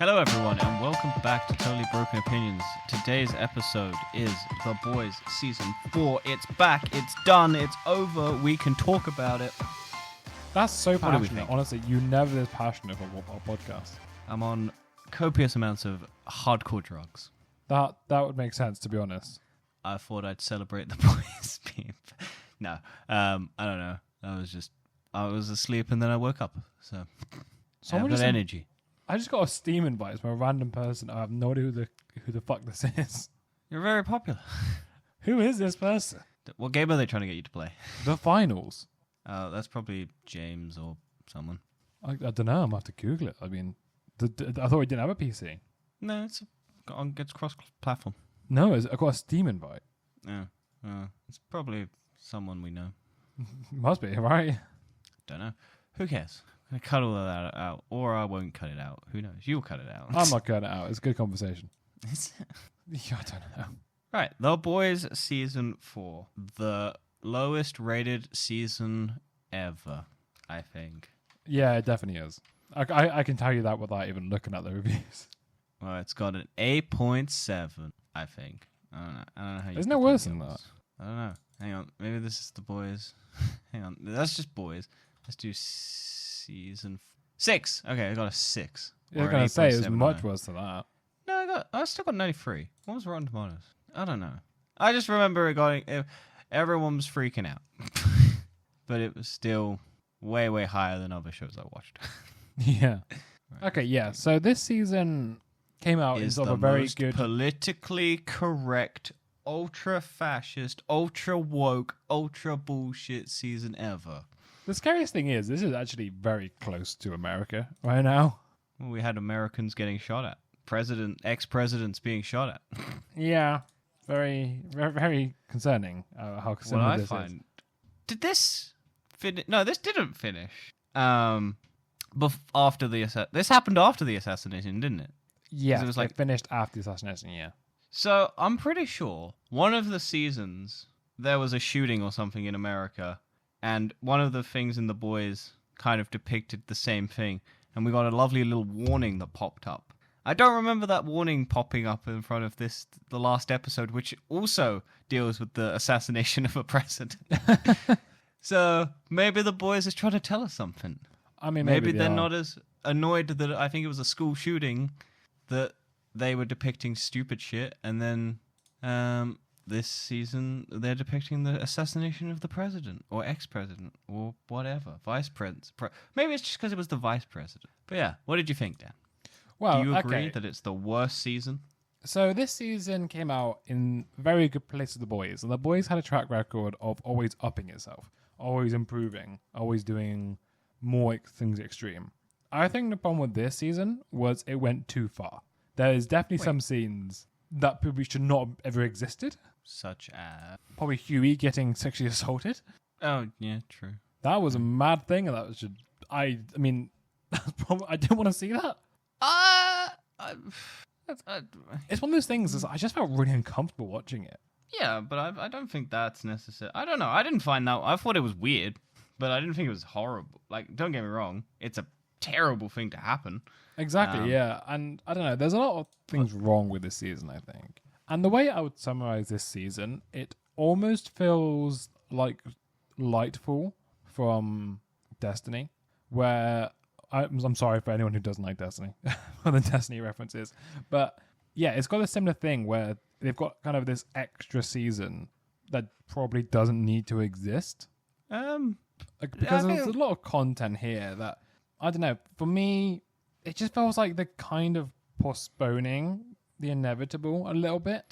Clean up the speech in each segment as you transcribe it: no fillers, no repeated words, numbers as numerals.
Hello everyone and welcome back to Totally Broken Opinions. Today's episode is The Boys Season 4. It's back, it's done, it's over, we can talk about it. That's so What do we passionate. think? Honestly, you never this passionate for our podcast. I'm on copious amounts of hardcore drugs. That would make sense, to be honest. I thought I'd celebrate The Boys being... No, I don't know. I was asleep and then I woke up, so... Someone I've got just- energy. I just got a Steam invite from a random person. I have no idea who the fuck this is. You're very popular. Who is this person? What game are they trying to get you to play? The finals. That's probably James or someone. I don't know. I'm gonna have to Google it. I mean, I thought he didn't have a PC. No, it's cross-platform. No, I got a Steam invite. Yeah, it's probably someone we know. Must be right. Don't know. Who cares? I'm gonna cut all of that out, or I won't cut it out. Who knows? You'll cut it out. I'm not cutting it out. It's a good conversation. Is it? Yeah, I don't know. Right, The Boys Season 4. The lowest rated season ever, I think. Yeah, it definitely is. I can tell you that without even looking at the reviews. Well, it's got an 8.7, I think. I don't know how you... Isn't it worse than that? I don't know. Hang on. Maybe this is The Boys. Hang on. That's just Boys. Let's do season 6. Okay, I got a 6. I was Or going an to say it was 8.7 much on it. worse than that. No, I still got 93. What was Rotten Tomatoes? I don't know. I just remember it going... Everyone was freaking out. But it was still way, way higher than other shows I watched. Yeah. Okay, yeah. So this season came out in Is sort the of a very most good... politically correct, ultra-fascist, ultra-woke, ultra-bullshit season ever. The scariest thing is, this is actually very close to America right now. Well, we had Americans getting shot at. Ex-presidents being shot at. Yeah. Very, very, very concerning how What similar I this is. find... Did this finish? No, this didn't finish. After the this happened after the assassination, didn't it? Yeah, it was it like- finished after the assassination, yeah. So I'm pretty sure one of the seasons there was a shooting or something in America, and one of the things in The Boys kind of depicted the same thing, and we got a lovely little warning that popped up. I don't remember that warning popping up in front of the last episode, which also deals with the assassination of a president. So maybe The Boys is trying to tell us something. I mean, Maybe they they're are. not as annoyed that I think it was a school shooting that they were depicting stupid shit, and then this season they're depicting the assassination of the president or ex-president or whatever, vice president. Maybe it's just because it was the vice president. But yeah, what did you think, Dan? Well, Do you agree okay. that it's the worst season? So this season came out in very good place with the boys. And the boys had a track record of always upping itself, always improving, always doing more things extreme. I think the problem with this season was it went too far. There is definitely some scenes that probably should not have ever existed. Such as... Probably Huey getting sexually assaulted. Oh, yeah, true. That was a mad thing, and that was just... I mean, I didn't want to see that. It's one of those things. I just felt really uncomfortable watching it. Yeah, but I don't think that's necessary. I don't know. I didn't find that... I thought it was weird, but I didn't think it was horrible. Like, don't get me wrong. It's a terrible thing to happen. Exactly, yeah. And I don't know, there's a lot of things wrong with this season, I think. And the way I would summarize this season, it almost feels like Lightfall from Destiny, where I'm sorry for anyone who doesn't like Destiny, or the Destiny references, but yeah, it's got a similar thing where they've got kind of this extra season that probably doesn't need to exist. Because there's a lot of content here that, I don't know, for me, it just feels like they're kind of postponing the inevitable a little bit.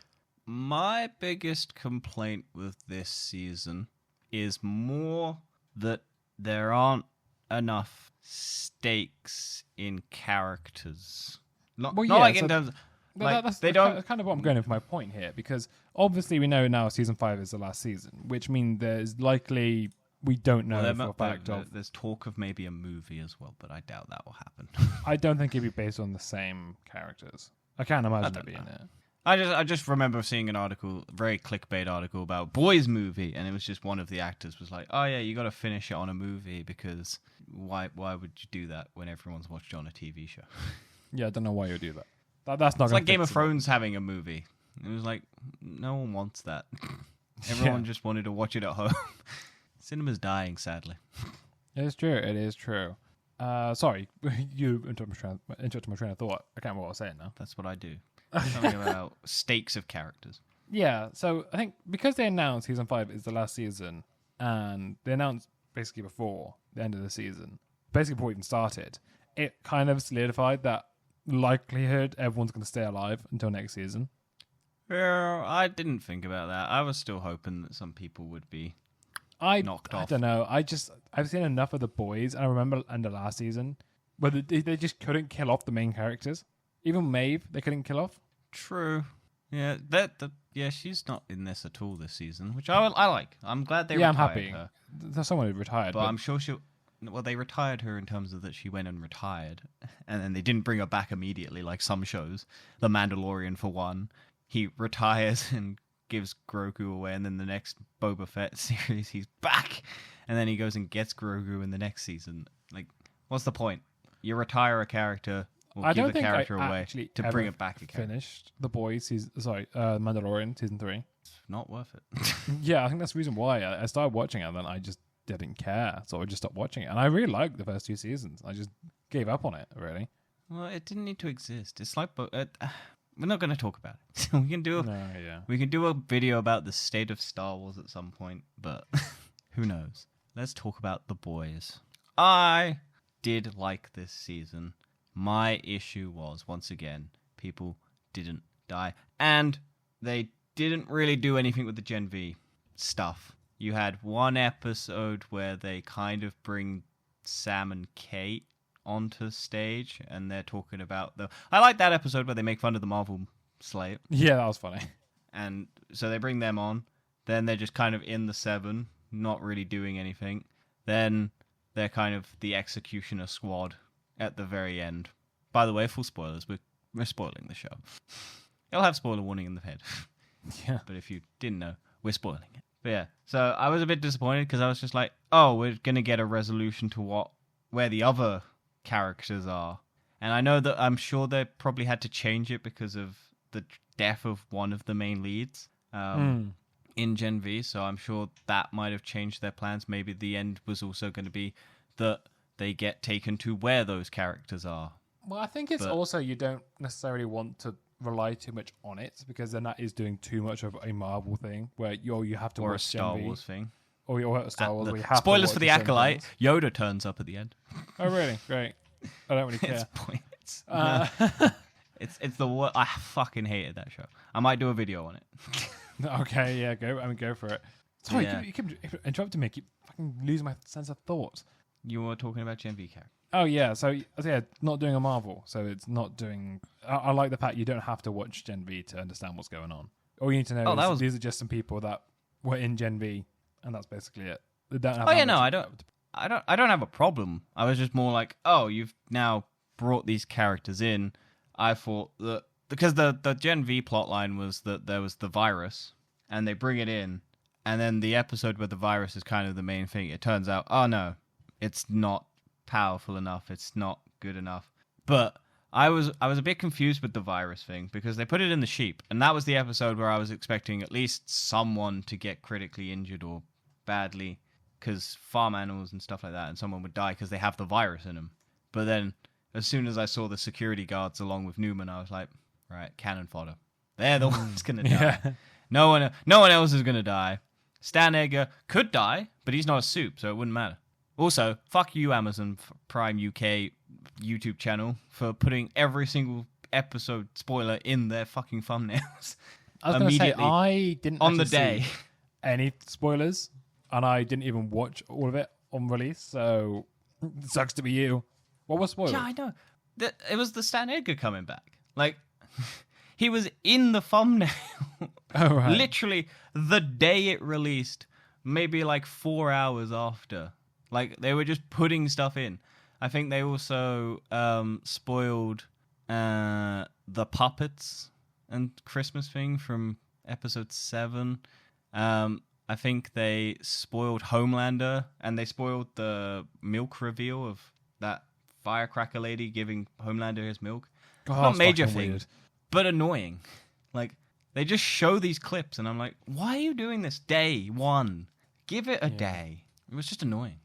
My biggest complaint with this season is more that there aren't enough stakes in characters. Not like in terms of, like, That's they don't... kind of what I'm going for my point here, because obviously we know now season 5 is the last season, which means there's likely... We don't know for a fact of... There's talk of maybe a movie as well, but I doubt that will happen. I don't think it'd be based on the same characters. I can't imagine it being it. I just remember seeing an article, very clickbait article about Boys movie, and it was just one of the actors was like, "Oh yeah, you got to finish it on a movie because why would you do that when everyone's watched it on a TV show?" Yeah, I don't know why you would do that. That's not It's gonna like Game of fix it. Thrones having a movie. It was like, no one wants that. Everyone just wanted to watch it at home. Cinema's dying, sadly. It is true. It is true. Sorry, you interrupted my train of thought. I can't remember what I was saying now. That's what I do. Something about stakes of characters. Yeah, so I think because they announced season 5 is the last season, and they announced basically before the end of the season, basically before it even started, it kind of solidified that likelihood everyone's going to stay alive until next season. Yeah, I didn't think about that. I was still hoping that some people would be knocked off. I don't know. I've seen enough of the boys, and I remember in the last season where they just couldn't kill off the main characters. Even Maeve, they couldn't kill off. True. Yeah, she's not in this at all this season, which I like. I'm glad they retired I'm happy. her. There's someone who retired. But I'm sure they retired her in terms of that she went and retired, and then they didn't bring her back immediately like some shows. The Mandalorian, for one, he retires and gives Grogu away, and then the next Boba Fett series, he's back, and then he goes and gets Grogu in the next season. Like, what's the point? You retire a character, or I give don't a think character I away actually to bring it back again. Finished The Boys Mandalorian season 3. It's not worth it. Yeah, I think that's the reason why I started watching it, and then I just didn't care, so I just stopped watching it. And I really liked the first 2 seasons. I just gave up on it, really. Well, it didn't need to exist. It's like, we're not going to talk about it. we can do a video about the state of Star Wars at some point, but who knows? Let's talk about The Boys. I did like this season. My issue was, once again, people didn't die, and they didn't really do anything with the Gen V stuff. You had one episode where they kind of bring Sam and Kate onto stage, and they're talking about I like that episode where they make fun of the Marvel slate. Yeah, that was funny. And so they bring them on. Then they're just kind of in the 7, not really doing anything. Then they're kind of the Executioner squad at the very end. By the way, full spoilers. We're spoiling the show. It'll have spoiler warning in the head. Yeah. But if you didn't know, we're spoiling it. But yeah, so I was a bit disappointed because I was just like, oh, we're going to get a resolution to where the other characters are. And I know that I'm sure they probably had to change it because of the death of one of the main leads in Gen V. So I'm sure that might have changed their plans. Maybe the end was also going to be that they get taken to where those characters are. Well, I think it's also you don't necessarily want to rely too much on it, because then that is doing too much of a Marvel thing where you have to or watch a Star Gen V. Wars thing. Or a Star Wars. Where you have spoilers to for the watch certain Acolyte. things. Yoda turns up at the end. Oh, really? Great. I don't really care. It's points. It's the worst. I fucking hated that show. I might do a video on it. Okay, yeah, go for it. Sorry, you keep interrupting me. I keep fucking losing my sense of thought. You were talking about Gen V character. Oh yeah, so yeah, not doing a Marvel, so it's not doing. I like the fact you don't have to watch Gen V to understand what's going on. All you need to know is these are just some people that were in Gen V, and that's basically it. They don't have I don't have a problem. I was just more like, oh, you've now brought these characters in. I thought that because the Gen V plotline was that there was the virus, and they bring it in, and then the episode where the virus is kind of the main thing. It turns out, oh no, it's not powerful enough. It's not good enough. But I was a bit confused with the virus thing because they put it in the sheep, and that was the episode where I was expecting at least someone to get critically injured or badly, because farm animals and stuff like that, and someone would die because they have the virus in them. But then, as soon as I saw the security guards along with Newman, I was like, right, cannon fodder. They're the ones gonna die. Yeah. No one else is gonna die. Stan Edgar could die, but he's not a soup, so it wouldn't matter. Also, fuck you, Amazon Prime UK YouTube channel, for putting every single episode spoiler in their fucking thumbnails. I was going to say, I didn't on the actually day see any spoilers, and I didn't even watch all of it on release, so it sucks to be you. What was spoiled? Yeah, I know. It was the Stan Edgar coming back. Like, he was in the thumbnail. Oh, right. Literally the day it released, maybe like 4 hours after. Like, they were just putting stuff in. I think they also spoiled the puppets and Christmas thing from episode 7. I think they spoiled Homelander, and they spoiled the milk reveal of that firecracker lady giving Homelander his milk. God, not it's major fucking things, weird. but annoying. Like, they just show these clips, and I'm like, why are you doing this day one? Give it a day. It was just annoying.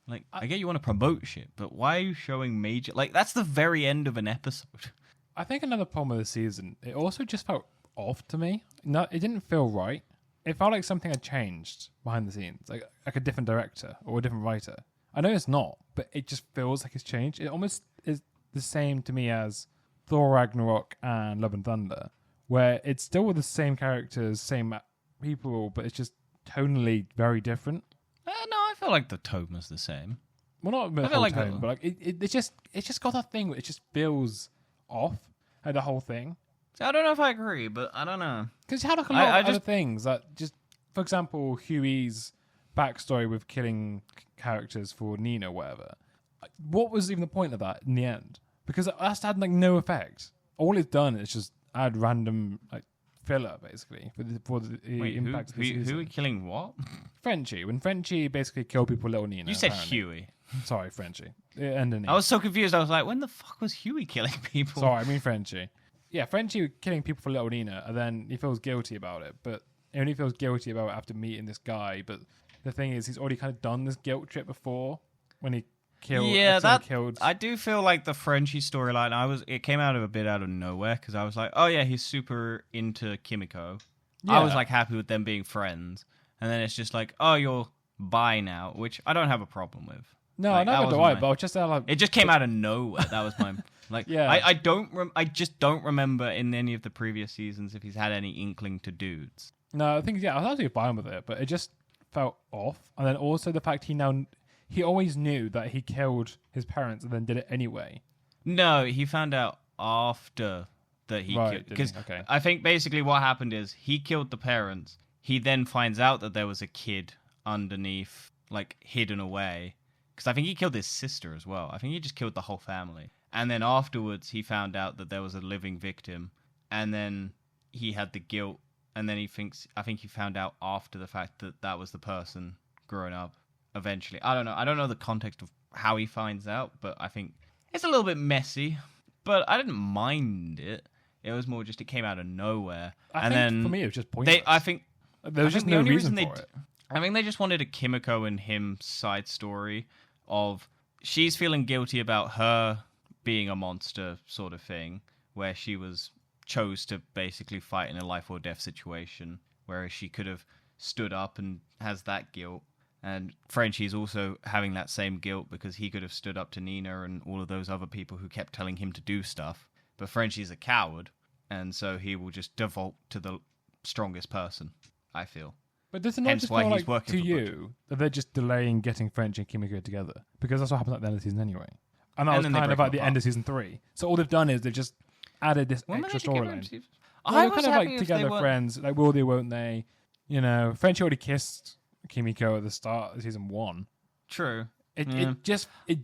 Like, I get you want to promote shit, but why are you showing major... Like, that's the very end of an episode. I think another problem with the season, it also just felt off to me. No, it didn't feel right. It felt like something had changed behind the scenes, like a different director or a different writer. I know it's not, but it just feels like it's changed. It almost is the same to me as Thor Ragnarok and Love and Thunder, where it's still with the same characters, same people, but it's just tonally very different. No, I feel like the tone was the same. Well, not the I feel whole like tone, but like it's just got that thing where it just feels off, like the whole thing. See, I don't know if I agree, but I don't know. Because you had like a lot of other things that just, for example, Huey's backstory with killing characters for Nina, or whatever. What was even the point of that in the end? Because that's had like no effect. All it's done is just add random like filler, basically, for the Wait, impact of the season. who are killing what? Frenchie. When Frenchie basically killed people, little Nina. You said apparently. Huey. Sorry, Frenchie. And I was so confused. I was like, when the fuck was Huey killing people? Sorry, I mean Frenchie. Yeah, Frenchie killing people for little Nina, and then he feels guilty about it, but he only feels guilty about it after meeting this guy. But the thing is, he's already kind of done this guilt trip before when he killed. Killed. I do feel like the Frenchie storyline. It came out of a bit out of nowhere because I was like, oh yeah, he's super into Kimiko. Yeah. I was like happy with them being friends, and then it's just like, oh, you're bi now, which I don't have a problem with. No, like, neither do I. But I was just like, it just came out of nowhere. That was my like. Yeah. I just don't remember in any of the previous seasons if he's had any inkling to dudes. No, I think I was actually fine with it, but it just felt off. And then also the fact he always knew that he killed his parents and then did it anyway. No, he found out after that he killed. Because okay. I think basically what happened is he killed the parents. He then finds out that there was a kid underneath, like hidden away. Because I think he killed his sister as well. I think he just killed the whole family. And then afterwards, he found out that there was a living victim. And then he had the guilt. And then I think he found out after the fact that that was the person growing up eventually. I don't know. I don't know the context of how he finds out, but I think it's a little bit messy. But I didn't mind it. It was more just it came out of nowhere. I think for me, it was just pointless. I think there was just no reason for it. I think they just wanted a Kimiko and him side story of she's feeling guilty about her being a monster sort of thing, where she chose to basically fight in a life or death situation, whereas she could have stood up and has that guilt. And Frenchie's also having that same guilt because he could have stood up to Nina and all of those other people who kept telling him to do stuff. But Frenchie's a coward, and so he will just default to the strongest person, I feel. But does it not just feel like to you that they're just delaying getting French and Kimiko together? Because that's what happened at the end of the season anyway. And that was kind of at the end of season 3. So all they've done is they've just added this extra storyline. I was kind of like together friends, like will they, won't they? You know, French already kissed Kimiko at the start of season 1. True. It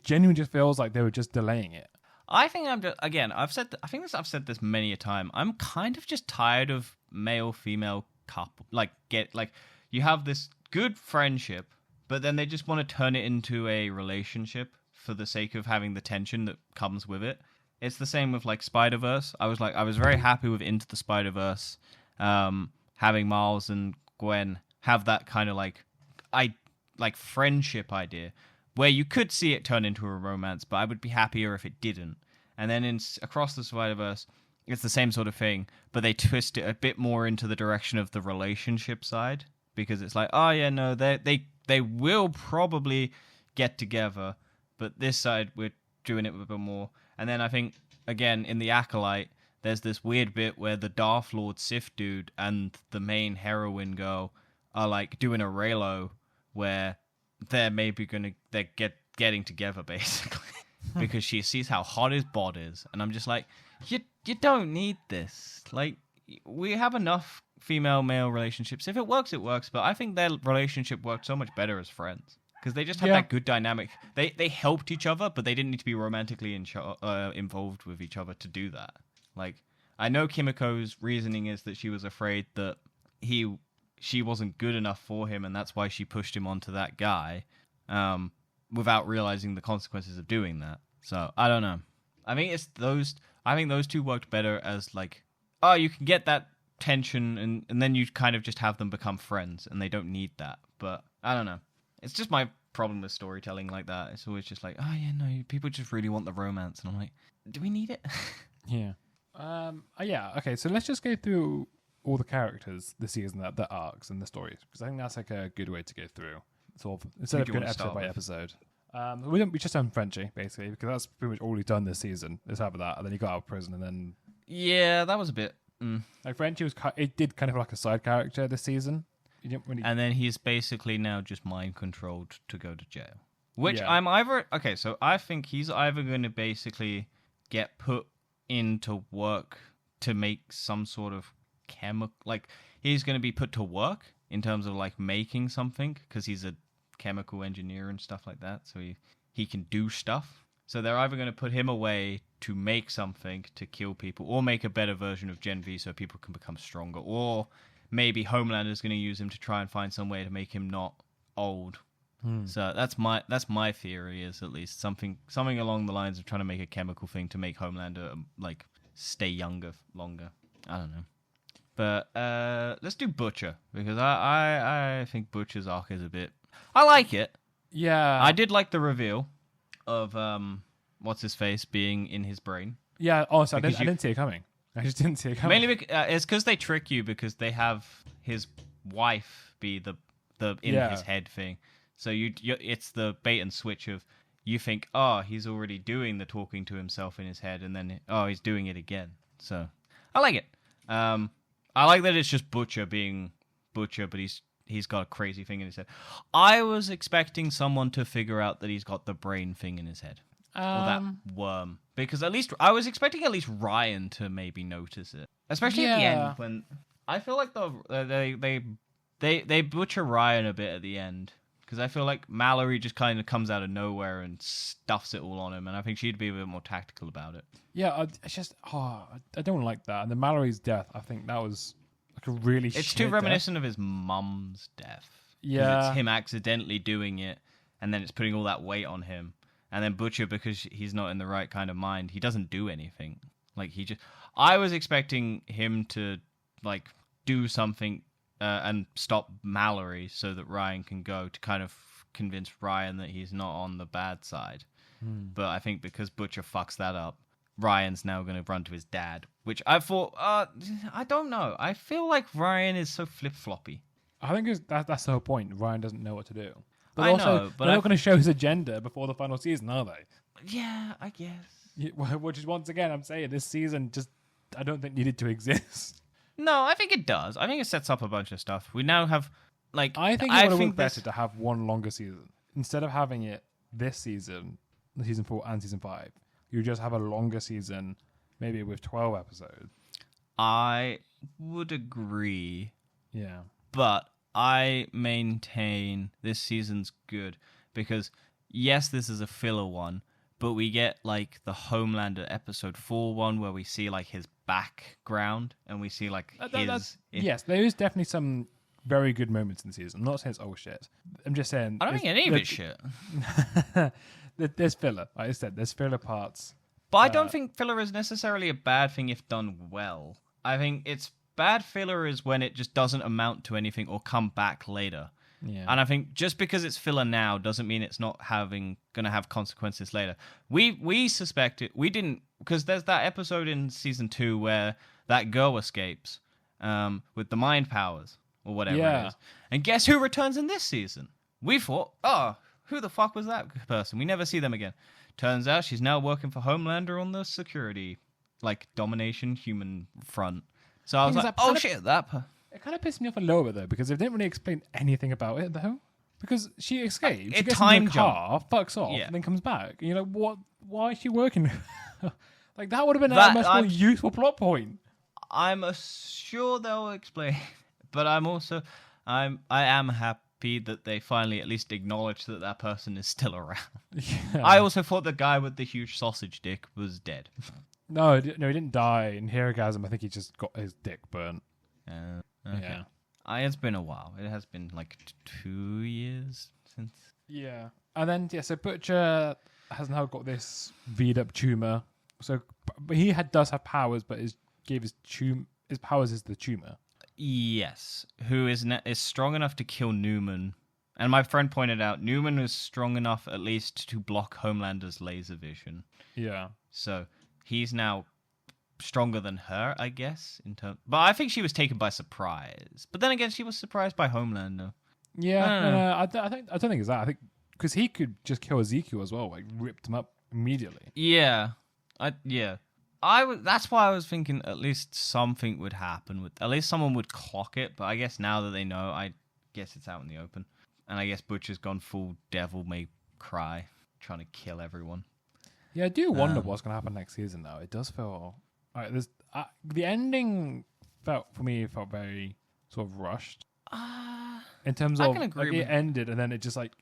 genuinely just feels like they were just delaying it. I think I've said this many a time. I'm kind of just tired of male-female couple. You have this good friendship, but then they just want to turn it into a relationship for the sake of having the tension that comes with it. It's the same with like Spider-Verse. I was very happy with Into the Spider-Verse, having Miles and Gwen have that kind of like friendship idea where you could see it turn into a romance, but I would be happier if it didn't. And then Across the Spider-Verse, it's the same sort of thing, but they twist it a bit more into the direction of the relationship side, because it's like, oh yeah, no, they will probably get together, but this side we're doing it a bit more. And then I think again in the Acolyte, there's this weird bit where the Darth Lord Sith dude and the main heroine girl are like doing a Reylo where they're maybe getting together basically because she sees how hot his bod is, and I'm just like, you don't need this. Like, we have enough female-male relationships. If it works, it works. But I think their relationship worked so much better as friends because they just had that good dynamic. They helped each other, but they didn't need to be romantically involved with each other to do that. Like, I know Kimiko's reasoning is that she was afraid that she wasn't good enough for him, and that's why she pushed him onto that guy, without realizing the consequences of doing that. So I don't know. I think it's those. I think those two worked better as like, oh, you can get that tension, and then you kind of just have them become friends, and they don't need that. But I don't know. It's just my problem with storytelling like that. It's always just like, oh yeah, no, people just really want the romance, and I'm like, do we need it? Yeah. Yeah. Okay. So let's just go through all the characters this season, the arcs and the stories, because I think that's like a good way to go through. Sort of instead Who of do you going want to episode start by with? episode. We just done Frenchie basically because that's pretty much all we've done this season. Is have that, and then he got out of prison, and then Yeah, that was a bit. like Frenchie was it did kind of like a side character this season. He didn't really. And then he's basically now just mind controlled to go to jail. Which Yeah. I'm either okay. So I think he's either going to basically get put into work to make some sort of chemical, like he's going to be put to work in terms of like making something because he's a chemical engineer and stuff like that. So he can do stuff. So they're either going to put him away to make something to kill people, or make a better version of Gen V so people can become stronger, or maybe Homelander's going to use him to try and find some way to make him not old. So that's my theory, is at least something along the lines of trying to make a chemical thing to make Homelander like stay younger longer. I don't know. But let's do Butcher, because I think Butcher's arc is a bit. I like it. Yeah. I did like the reveal of what's his face being in his brain. Yeah. Oh, so I Because didn't see it coming. I just didn't see it coming. Mainly it's because they trick you because they have his wife be the in Yeah. his head thing. So you it's the bait and switch of you think, oh, he's already doing the talking to himself in his head, and then oh, he's doing it again. So I like it. I like that it's just Butcher being Butcher, but he's got a crazy thing in his head. I was expecting someone to figure out that he's got the brain thing in his head. Or that worm. Because at least I was expecting at least Ryan to maybe notice it. Especially at the Yeah. end when I feel like they butcher Ryan a bit at the end. Because I feel like Mallory just kind of comes out of nowhere and stuffs it all on him, and I think she'd be a bit more tactical about it. Yeah, it's just I don't like that. And the Mallory's death, I think that was like a really. It's shit too death. reminiscent of his mum's death. 'Cause Yeah. it's him accidentally doing it, and then it's putting all that weight on him. And then Butcher, because he's not in the right kind of mind, he doesn't do anything. Like I was expecting him to like do something and stop Mallory so that Ryan can go, to kind of convince Ryan that he's not on the bad side. But I think because Butcher fucks that up, Ryan's now going to run to his dad, which I thought, I don't know. I feel like Ryan is so flip-floppy. I think that's the whole point. Ryan doesn't know what to do. But I also, know, but they're not going to show his agenda before the final season, are they? Yeah, I guess. Which is, once again, I'm saying this season just I don't think needed to exist. No, I think it does. I think it sets up a bunch of stuff. We now have, like... I think it would have worked this- better to have one longer season. Instead of having it this season, season 4 and season 5, you just have a longer season, maybe with 12 episodes. I would agree, Yeah. but I maintain this season's good because, yes, this is a filler one, but we get, like, the Homelander episode 4 one where we see, like, his background and we see, like, Yes, there is definitely some very good moments in the season. I'm not saying it's all shit. I'm just saying... I don't think any of it's shit. There's filler. Like I said, there's filler parts. But I don't think filler is necessarily a bad thing if done well. I think it's bad filler is when it just doesn't amount to anything or come back later. Yeah. And I think just because it's filler now doesn't mean it's not going to have consequences later. We suspect it. We didn't, because there's that episode in season 2 where that girl escapes with the mind powers or whatever it is. And guess who returns in this season? We thought, who the fuck was that person? We never see them again. Turns out she's now working for Homelander on the security, like, domination human front. So I was like, oh shit, It kind of pissed me off a little bit though, because they didn't really explain anything about it though. Because she escapes, she gets in the car, fucks off, and then comes back. And you're like, what? Why is she working? Like that would have been a much more useful plot point. I'm sure they'll explain, but I am happy that they finally at least acknowledge that person is still around. Yeah. I also thought the guy with the huge sausage dick was dead. No, he didn't die in Herogasm. I think he just got his dick burnt. Okay. Yeah. It's been a while. It has been like 2 years since. Yeah. And then, so Butcher has now got this V'd up tumor but he does have powers, but his powers is the tumor. Yes, who is strong enough to kill Newman. And my friend pointed out Newman is strong enough at least to block Homelander's laser vision. Yeah. So he's now stronger than her, I guess. But I think she was taken by surprise. But then again, she was surprised by Homelander. Yeah, I don't think it's that. I think because he could just kill Ezekiel as well, like ripped him up immediately. Yeah, That's why I was thinking at least something would happen at least someone would clock it. But I guess now that they know, I guess it's out in the open. And I guess Butcher's gone full Devil May Cry, trying to kill everyone. Yeah, I do wonder what's going to happen next season, though. It does feel... the ending felt very sort of rushed. In terms of... it ended, and then it just like...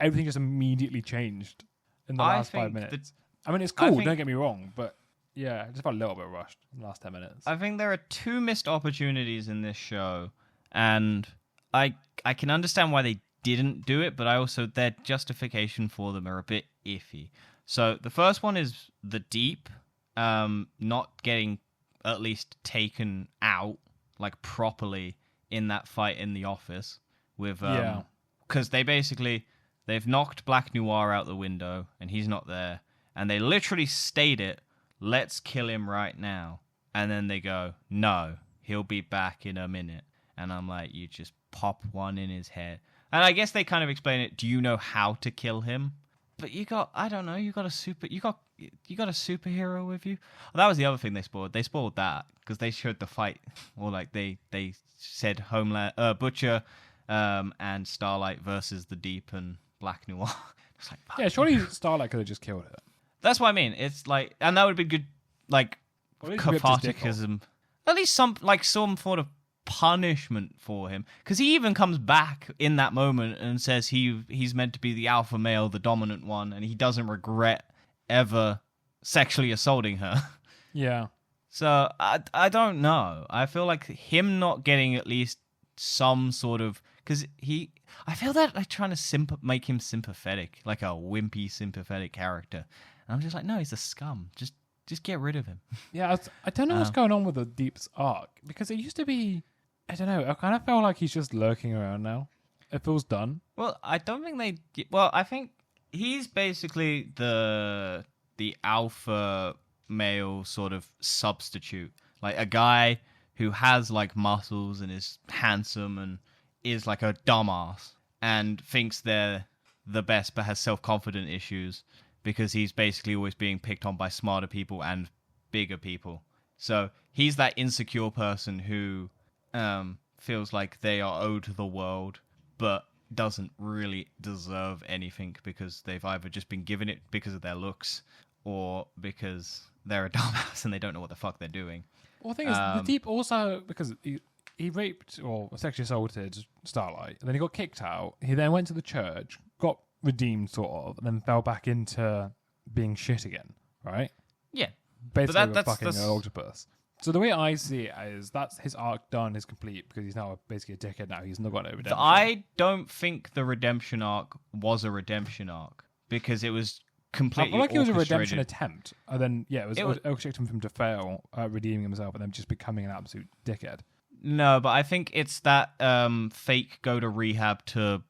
everything just immediately changed in the last 5 minutes. I mean, it's cool, don't get me wrong, but yeah, it just felt a little bit rushed in the last 10 minutes. I think there are 2 missed opportunities in this show, and I can understand why they didn't do it, but their justification for them are a bit iffy. So the first one is the Deep not getting at least taken out like properly in that fight in the office with because they've knocked Black Noir out the window and he's not there, and they literally state it, let's kill him right now, and then they go, no, he'll be back in a minute, and I'm like, you just pop one in his head. And I guess they kind of explain it, do you know how to kill him? But you got a superhero with you. Well, that was the other thing they spoiled. They spoiled that because they showed the fight, or like they said Butcher and Starlight versus the Deep and Black Noir. It's like, yeah, surely Starlight could have just killed her. That's what I mean. It's like, and that would be good, like catharticism. At least some sort of punishment for him, because he even comes back in that moment and says he's meant to be the alpha male, the dominant one, and he doesn't regret ever sexually assaulting her. Yeah. So I don't know. I feel like him not getting at least some sort of, because I feel that like trying to make him sympathetic, like a wimpy sympathetic character, and I'm just like, no, he's a scum. Just get rid of him. Yeah, I don't know what's going on with the Deep's arc, because it used to be, I don't know, I kind of feel like he's just lurking around now. It feels done. Well, I don't think I think he's basically the alpha male sort of substitute. Like a guy who has like muscles and is handsome and is like a dumbass and thinks they're the best but has self-confident issues because he's basically always being picked on by smarter people and bigger people. So he's that insecure person who feels like they are owed the world, but doesn't really deserve anything because they've either just been given it because of their looks or because they're a dumbass and they don't know what the fuck they're doing. Well, the thing is, the Deep also, because he raped or sexually assaulted Starlight, and then he got kicked out. He then went to the church, got redeemed sort of, and then fell back into being shit again, right? Yeah. Basically, that's fucking an octopus. So the way I see it is that's his arc done, is complete, because he's now basically a dickhead now. He's not got no redemption. I don't think the redemption arc was a redemption arc, because it was completely I feel like it was a redemption orchestrated. attempt. And then, yeah, it was orchestrated for him to fail redeeming himself and then just becoming an absolute dickhead. No, but I think it's that fake go to rehab to...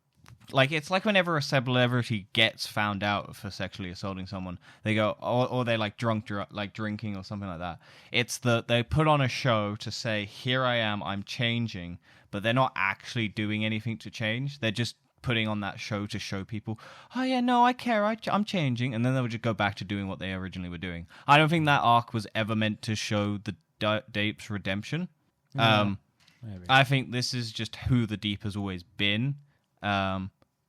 Like, it's like whenever a celebrity gets found out for sexually assaulting someone, they go, or they're like drinking or something like that. It's they put on a show to say, here I am, I'm changing, but they're not actually doing anything to change. They're just putting on that show to show people, oh yeah, no, I care, I'm changing, and then they would just go back to doing what they originally were doing. I don't think that arc was ever meant to show the Deep's redemption. Maybe. I think this is just who the Deep has always been.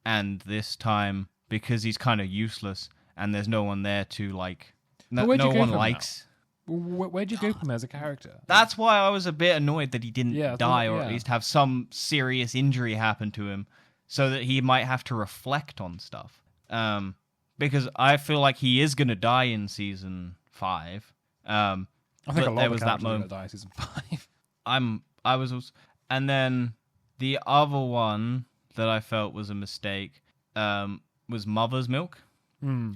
And this time, because he's kind of useless and there's no one there to like, no one likes. Where'd you go from as a character? That's why I was a bit annoyed that he didn't die or at least have some serious injury happen to him so that he might have to reflect on stuff. Because I feel like he is going to die in season 5. I think a lot of characters are going to die in season 5. I was also, and then the other one that I felt was a mistake was Mother's Milk,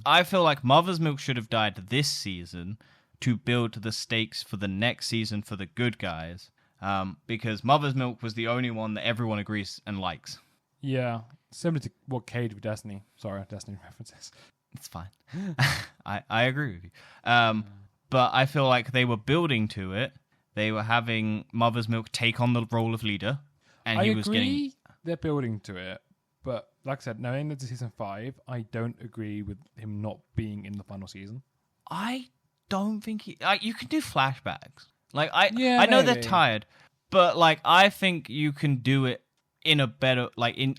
I feel like Mother's Milk should have died this season to build the stakes for the next season for the good guys. Because Mother's Milk was the only one that everyone agrees and likes. Yeah, similar to what Cage with Destiny. Sorry, Destiny references. It's fine. I agree with you. But I feel like they were building to it. They were having Mother's Milk take on the role of leader, and I he was agree getting. they're building to it, but like I said, knowing that it's season 5, I don't agree with him not being in the final season. I don't think you can do flashbacks. Like I know they're maybe. tired, but like I think you can do it in a better.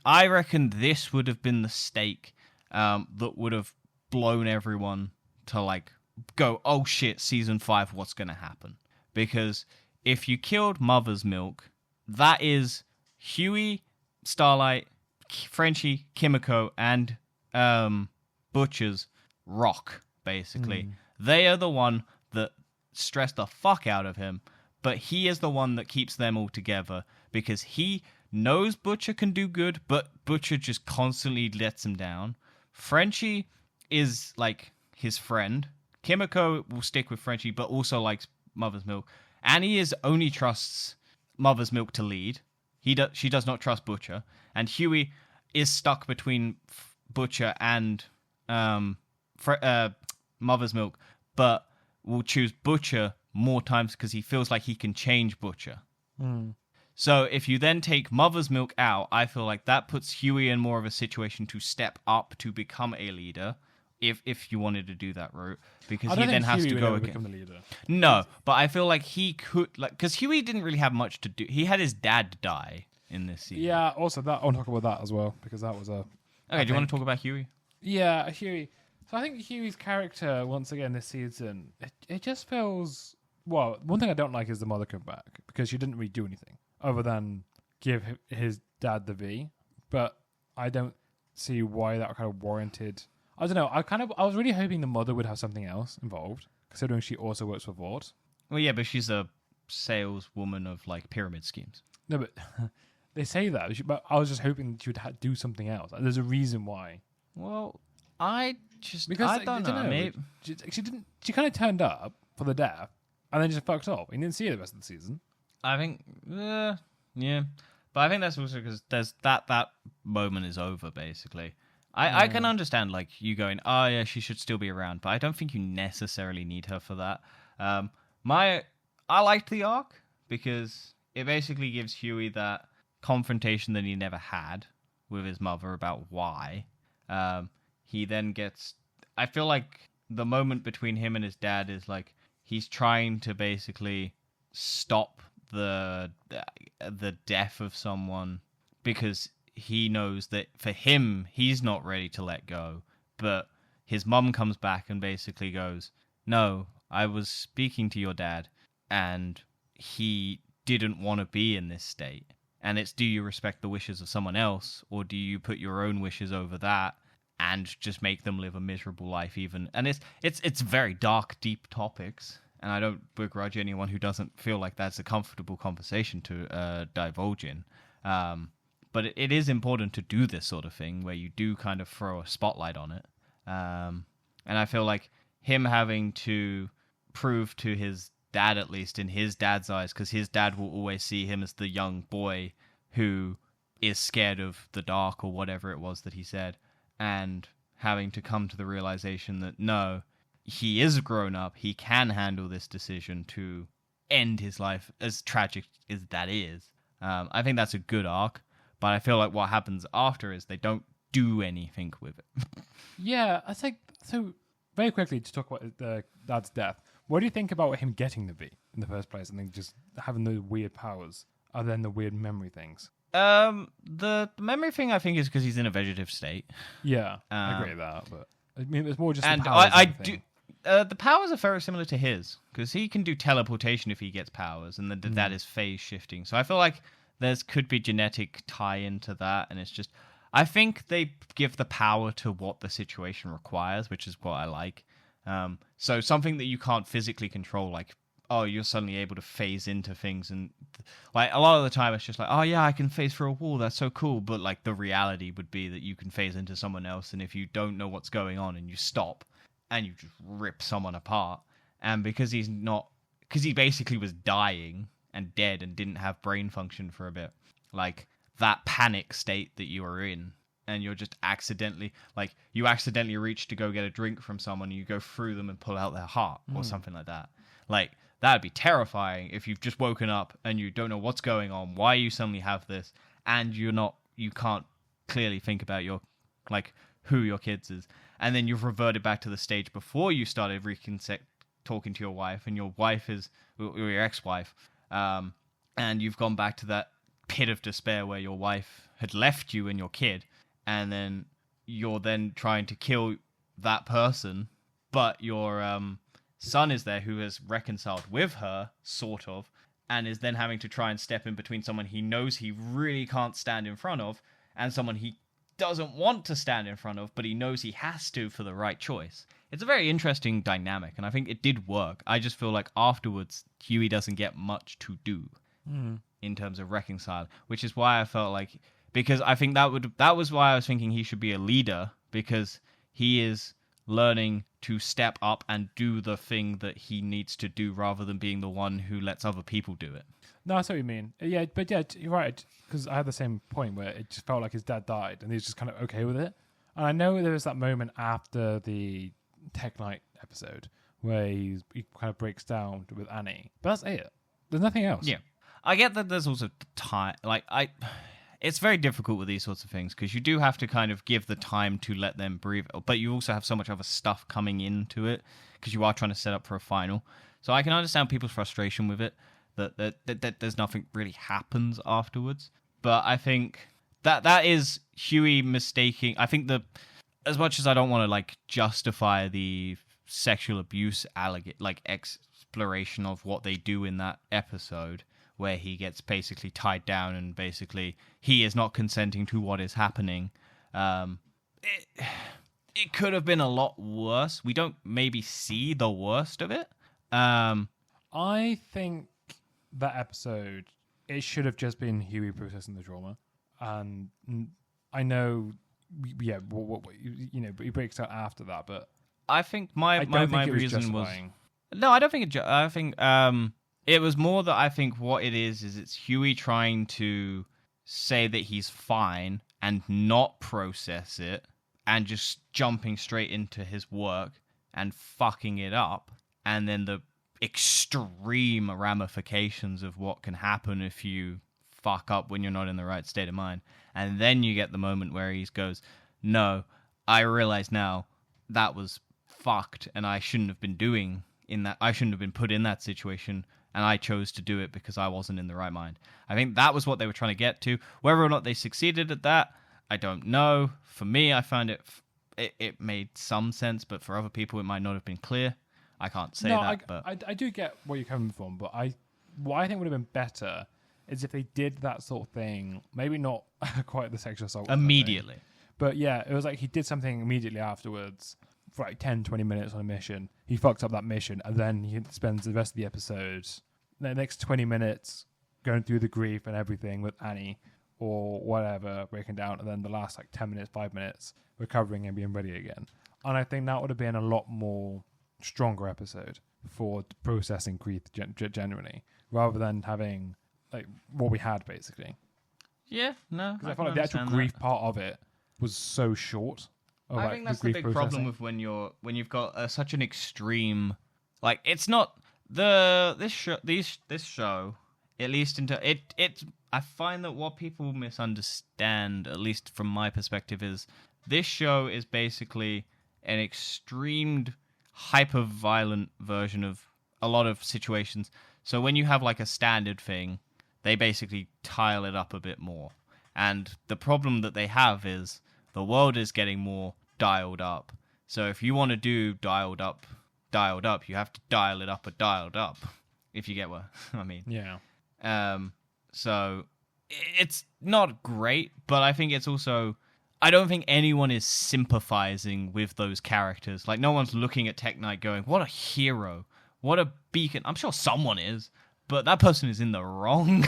I reckon this would have been the stake that would have blown everyone to like go, oh shit, season 5, what's gonna happen? Because if you killed Mother's Milk, that is Huey, Starlight, Frenchie, Kimiko, and Butcher's rock, basically. They are the one that stress the fuck out of him, but he is the one that keeps them all together because he knows Butcher can do good, but Butcher just constantly lets him down. Frenchie is like his friend. Kimiko will stick with Frenchie, but also likes Mother's Milk. Annie only trusts Mother's Milk to lead. She does not trust Butcher, and Huey is stuck between Butcher and Mother's Milk, but will choose Butcher more times because he feels like he can change Butcher. So if you then take Mother's Milk out, I feel like that puts Huey in more of a situation to step up to become a leader. If you wanted to do that route, because he then has to go again. Become the leader. No, but I feel like he could, like, because Huey didn't really have much to do. He had his dad die in this season. Yeah, also that I want to talk about that as well because that was a. Okay, do you want to talk about Huey? Yeah, Huey. So I think Huey's character once again this season, it just feels. Well, one thing I don't like is the mother come back because she didn't really do anything other than give his dad the V, but I don't see why that kind of warranted. I don't know. I was really hoping the mother would have something else involved, considering she also works for Vought. Well, yeah, but she's a saleswoman of like pyramid schemes. No, but they say that. But I was just hoping she would do something else. There's a reason why. Well, I Because don't know. Maybe she didn't. She kind of turned up for the death and then just fucked off. You didn't see her the rest of the season. I think, yeah, but I think that's also because there's that moment is over basically. I can understand like you going, oh yeah, she should still be around, but I don't think you necessarily need her for that. I liked the arc because it basically gives Huey that confrontation that he never had with his mother about why. He then gets. I feel like the moment between him and his dad is like he's trying to basically stop the death of someone because he knows that for him he's not ready to let go, but his mum comes back and basically goes, no, I was speaking to your dad and he didn't want to be in this state, and it's, do you respect the wishes of someone else or do you put your own wishes over that and just make them live a miserable life even? And it's very dark, deep topics, and I don't begrudge anyone who doesn't feel like that's a comfortable conversation to divulge in. But it is important to do this sort of thing where you do kind of throw a spotlight on it. And I feel like him having to prove to his dad, at least in his dad's eyes, because his dad will always see him as the young boy who is scared of the dark or whatever it was that he said, and having to come to the realization that no, he is grown up, he can handle this decision to end his life, as tragic as that is. I think that's a good arc. But I feel like what happens after is they don't do anything with it. Yeah, I think so. Very quickly to talk about the dad's death. What do you think about him getting the V in the first place, and then just having the weird powers, other than the weird memory things? The memory thing I think is because he's in a vegetative state. Yeah, I agree with that. But I mean, it's more just and the powers. I do. The powers are very similar to his because he can do teleportation if he gets powers, and that is phase shifting. So I feel like could be genetic tie into that, and it's just I think they give the power to what the situation requires, which is what I like. So something that you can't physically control, like oh, you're suddenly able to phase into things, and like a lot of the time it's just like, oh yeah, I can phase through a wall, that's so cool. But like the reality would be that you can phase into someone else, and if you don't know what's going on and you stop and you just rip someone apart, and because he basically was dying and dead and didn't have brain function for a bit, like that panic state that you were in, and you're just accidentally reach to go get a drink from someone, and you go through them and pull out their heart or something like that. Like, that'd be terrifying if you've just woken up and you don't know what's going on, why you suddenly have this, and you can't clearly think about who your kids is. And then you've reverted back to the stage before you started talking to your wife, and your wife is, or your ex-wife, and you've gone back to that pit of despair where your wife had left you and your kid, and then you're then trying to kill that person, but your son is there who has reconciled with her, sort of, and is then having to try and step in between someone he knows he really can't stand in front of and someone he doesn't want to stand in front of, but he knows he has to for the right choice. It's a very interesting dynamic, and I think it did work. I just feel like afterwards, Huey doesn't get much to do in terms of reconciling, which is why I felt like, because I think that was why I was thinking he should be a leader, because he is learning to step up and do the thing that he needs to do rather than being the one who lets other people do it. No, I see what you mean. Yeah, but yeah, you're right, because I had the same point where it just felt like his dad died, and he was just kind of okay with it. And I know there was that moment after the Tech Night episode where he kind of breaks down with Annie, but that's it. There's nothing else. Yeah, I get that. There's also time. It's very difficult with these sorts of things because you do have to kind of give the time to let them breathe, but you also have so much other stuff coming into it because you are trying to set up for a final. So I can understand people's frustration with it, that there's nothing really happens afterwards. But I think that is Huey mistaking. I think as much as I don't want to justify the sexual abuse exploration of what they do in that episode, where he gets basically tied down and basically he is not consenting to what is happening. It could have been a lot worse. We don't maybe see the worst of it. I think that episode, it should have just been Huey processing the trauma. And I know, yeah, he breaks out after that, but I think my reason was... No, I don't think I think it was more that I think what it is it's Huey trying to say that he's fine and not process it and just jumping straight into his work and fucking it up. And then the extreme ramifications of what can happen if you fuck up when you're not in the right state of mind. And then you get the moment where he goes, no, I realize now that was fucked and I shouldn't have been doing in that. I shouldn't have been put in that situation. And I chose to do it because I wasn't in the right mind. I think that was what they were trying to get to. Whether or not they succeeded at that, I don't know. For me, I find it made some sense, but for other people, it might not have been clear. I can't say that. But I do get where you're coming from, but what I think would have been better is if they did that sort of thing, maybe not quite the sexual assault. Immediately. But yeah, it was like he did something immediately afterwards for 10, 20 minutes on a mission. He fucks up that mission, and then he spends the rest of the episode, the next 20 minutes, going through the grief and everything with Annie or whatever, breaking down, and then the last 10 minutes, 5 minutes, recovering and being ready again. And I think that would have been a lot more stronger episode for processing grief generally, rather than having what we had, basically. Yeah, no. Because I felt like the actual grief part of it was so short. I think that's the big problem with when you've got such an extreme, it's not this show, at least into it. I find that what people misunderstand, at least from my perspective, is this show is basically an extreme, hyper-violent version of a lot of situations. So when you have a standard thing, they basically tile it up a bit more. And the problem that they have is the world is getting more dialed up. So if you want to do dialed up, you have to dial it up or dialed up, if you get what I mean. Yeah. So it's not great, but I think it's also... I don't think anyone is sympathizing with those characters. No one's looking at Tech Knight going, what a hero. what a beacon. I'm sure someone is, but that person is in the wrong.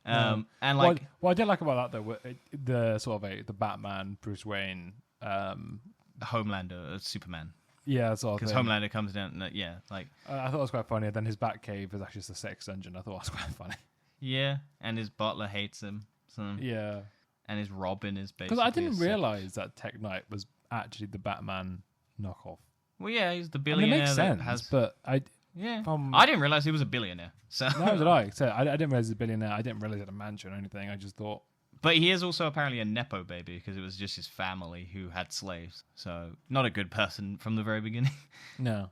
And like, what I did like about that though, the sort of the Batman, Bruce Wayne, Homelander, Superman. yeah, sort of Because thing. Homelander comes down, and, yeah, like, I thought it was quite funny. Then his Batcave is actually just a sex dungeon. I thought it was quite funny. yeah, and his butler hates him. So, Yeah, and his Robin is basically. because I didn't a realize that Tech Knight was actually the Batman knockoff. Well, yeah, he's the I mean, billionaire it makes that sense, has. but I I didn't realize he was a billionaire. So neither did I. So I didn't realize he was a billionaire. I didn't realize he had a mansion or anything. I just thought. But he is also apparently a nepo baby because it was just his family who had slaves. So not a good person from the very beginning. No.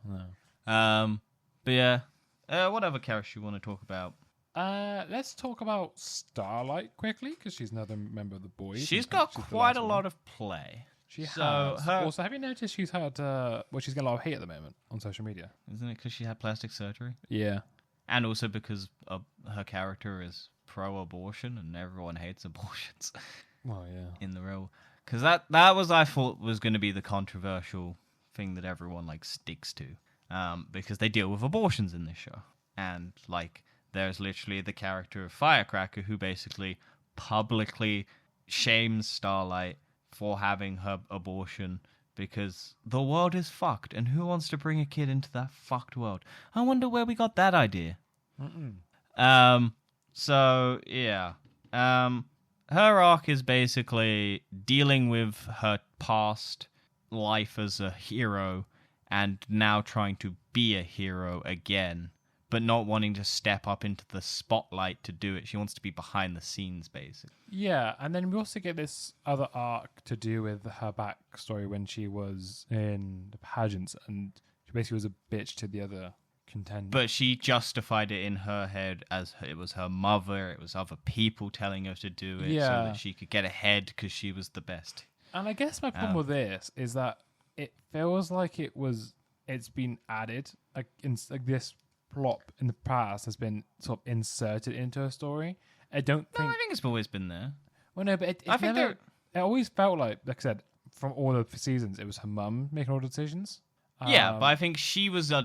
But yeah, what other character you want to talk about? Let's talk about Starlight quickly because she's another member of the boys. She's and got she's the quite last a one. lot of play. She So has. her- Also, have you noticed she's had? She's getting a lot of hate at the moment on social media. Isn't it because she had plastic surgery? Yeah. And also because her character is pro-abortion and everyone hates abortions Well, yeah. in the real. Because that was, I thought, was going to be the controversial thing that everyone like sticks to. Because they deal with abortions in this show. And like there's literally the character of Firecracker who basically publicly shames Starlight for having her abortion because the world is fucked and who wants to bring a kid into that fucked world? I wonder where we got that idea. So yeah. Her arc is basically dealing with her past life as a hero and now trying to be a hero again, but not wanting to step up into the spotlight to do it. She wants to be behind the scenes, basically. Yeah, and then we also get this other arc to do with her backstory when she was in the pageants and she basically was a bitch to the other contender. But she justified it in her head as it was her mother, it was other people telling her to do it so Yeah. that she could get ahead because she was the best. And I guess my problem with this is that it feels like it's been added, like this plot in the past has been sort of inserted into a story. I don't No, think. I think it's always been there. Well, no, but I think it always felt like I said, from all the seasons, it was her mum making all the decisions. Yeah, but I think she was I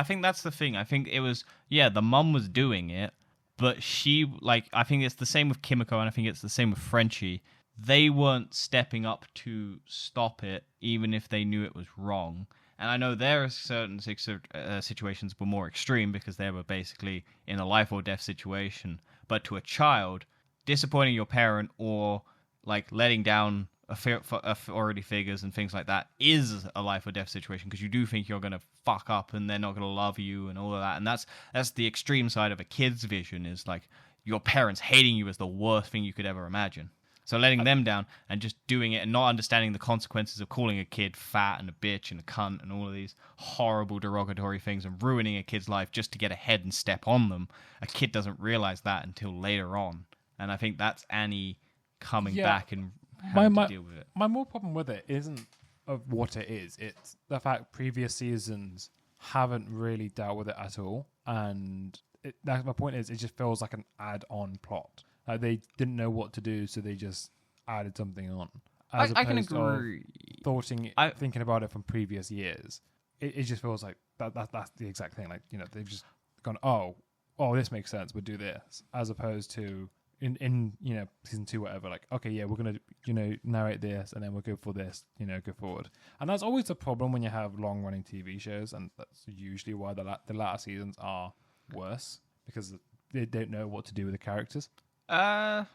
think that's the thing. I think it was, the mum was doing it, but she, like, I think it's the same with Kimiko, and I think it's the same with Frenchie. They weren't stepping up to stop it, even if they knew it was wrong. And I know there are certain situations were more extreme because they were basically in a life or death situation. But to a child, disappointing your parent or like letting down authority figures and things like that is a life or death situation because you do think you're going to fuck up and they're not going to love you and all of that. And that's the extreme side of a kid's vision, is like your parents hating you is the worst thing you could ever imagine. So letting them down and just doing it and not understanding the consequences of calling a kid fat and a bitch and a cunt and all of these horrible derogatory things and ruining a kid's life just to get ahead and step on them. A kid doesn't realize that until later on. And I think that's Annie coming back and having to deal with it. My more problem with it isn't of what it is. It's the fact previous seasons haven't really dealt with it at all. And that's my point is it just feels like an add-on plot. Like they didn't know what to do, so they just added something on. As I can opposed agree. to thinking about it from previous years, it just feels like that's the exact thing. Like, you know, they've just gone, oh, this makes sense. We'll do this, as opposed to in you know season 2, whatever. Like, okay, yeah, we're gonna narrate this, and then we'll go for this. Go forward. And that's always a problem when you have long running TV shows, and that's usually why the latter seasons are worse because they don't know what to do with the characters. I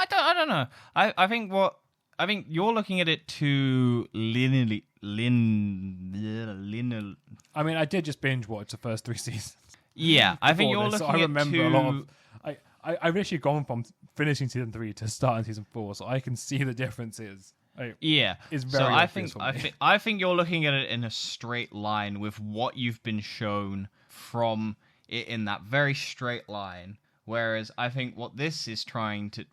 don't know. I think you're looking at it too linearly. I mean, I did just binge watch the first 3 seasons. Yeah, I think you're this, looking so I at remember too. a lot of. I've actually gone from finishing season 3 to starting season 4, so I can see the differences. Yeah, It's very so obvious for me. I think you're looking at it in a straight line with what you've been shown from it in that very straight line. Whereas I think what this is trying to,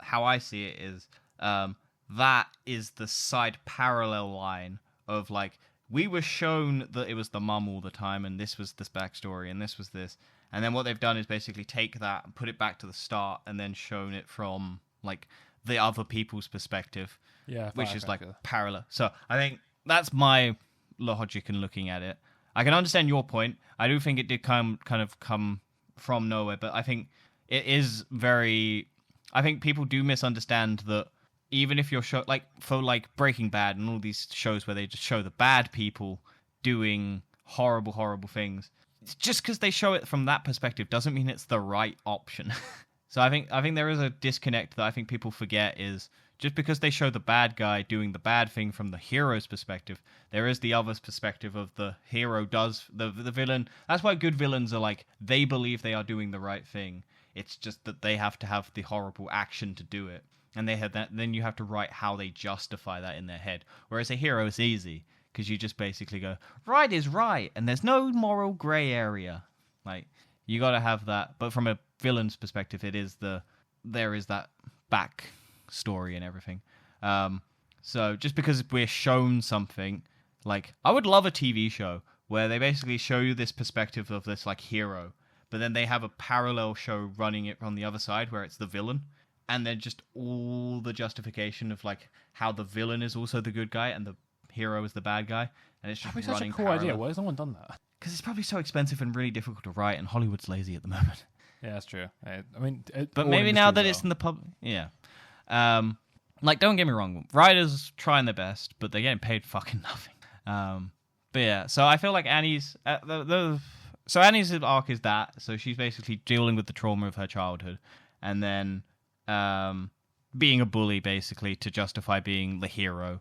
how I see it is, that is the side parallel line of like, we were shown that it was the mum all the time and this was this backstory and this was this. And then what they've done is basically take that and put it back to the start and then shown it from like the other people's perspective, which is like parallel. So I think that's my logic in looking at it. I can understand your point. I do think it did kind of come from nowhere, but I think it is very. I think people do misunderstand that even if you're for Breaking Bad and all these shows where they just show the bad people doing horrible, horrible things, just because they show it from that perspective doesn't mean it's the right option. So I think there is a disconnect that I think people forget is just because they show the bad guy doing the bad thing from the hero's perspective, there is the other perspective of the hero does the villain. That's why good villains are they believe they are doing the right thing. It's just that they have to have the horrible action to do it. And they have that. Then you have to write how they justify that in their head. Whereas a hero is easy because you just basically go, right is right, and there's no moral gray area. You got to have that. But from a villain's perspective, there is that back story and everything. So just because we're shown something, I would love a TV show where they basically show you this perspective of this hero, but then they have a parallel show running it on the other side where it's the villain. And then just all the justification of how the villain is also the good guy and the hero is the bad guy, and it's just That'd be running such a cool idea. Why has no one done that? Because it's probably so expensive and really difficult to write, and Hollywood's lazy at the moment. Yeah, that's true. I mean, but maybe now that it's in the pub, yeah. Don't get me wrong, writers trying their best, but they're getting paid fucking nothing. But yeah, so I feel like Annie's so Annie's arc is that. So she's basically dealing with the trauma of her childhood, and then being a bully basically to justify being the hero.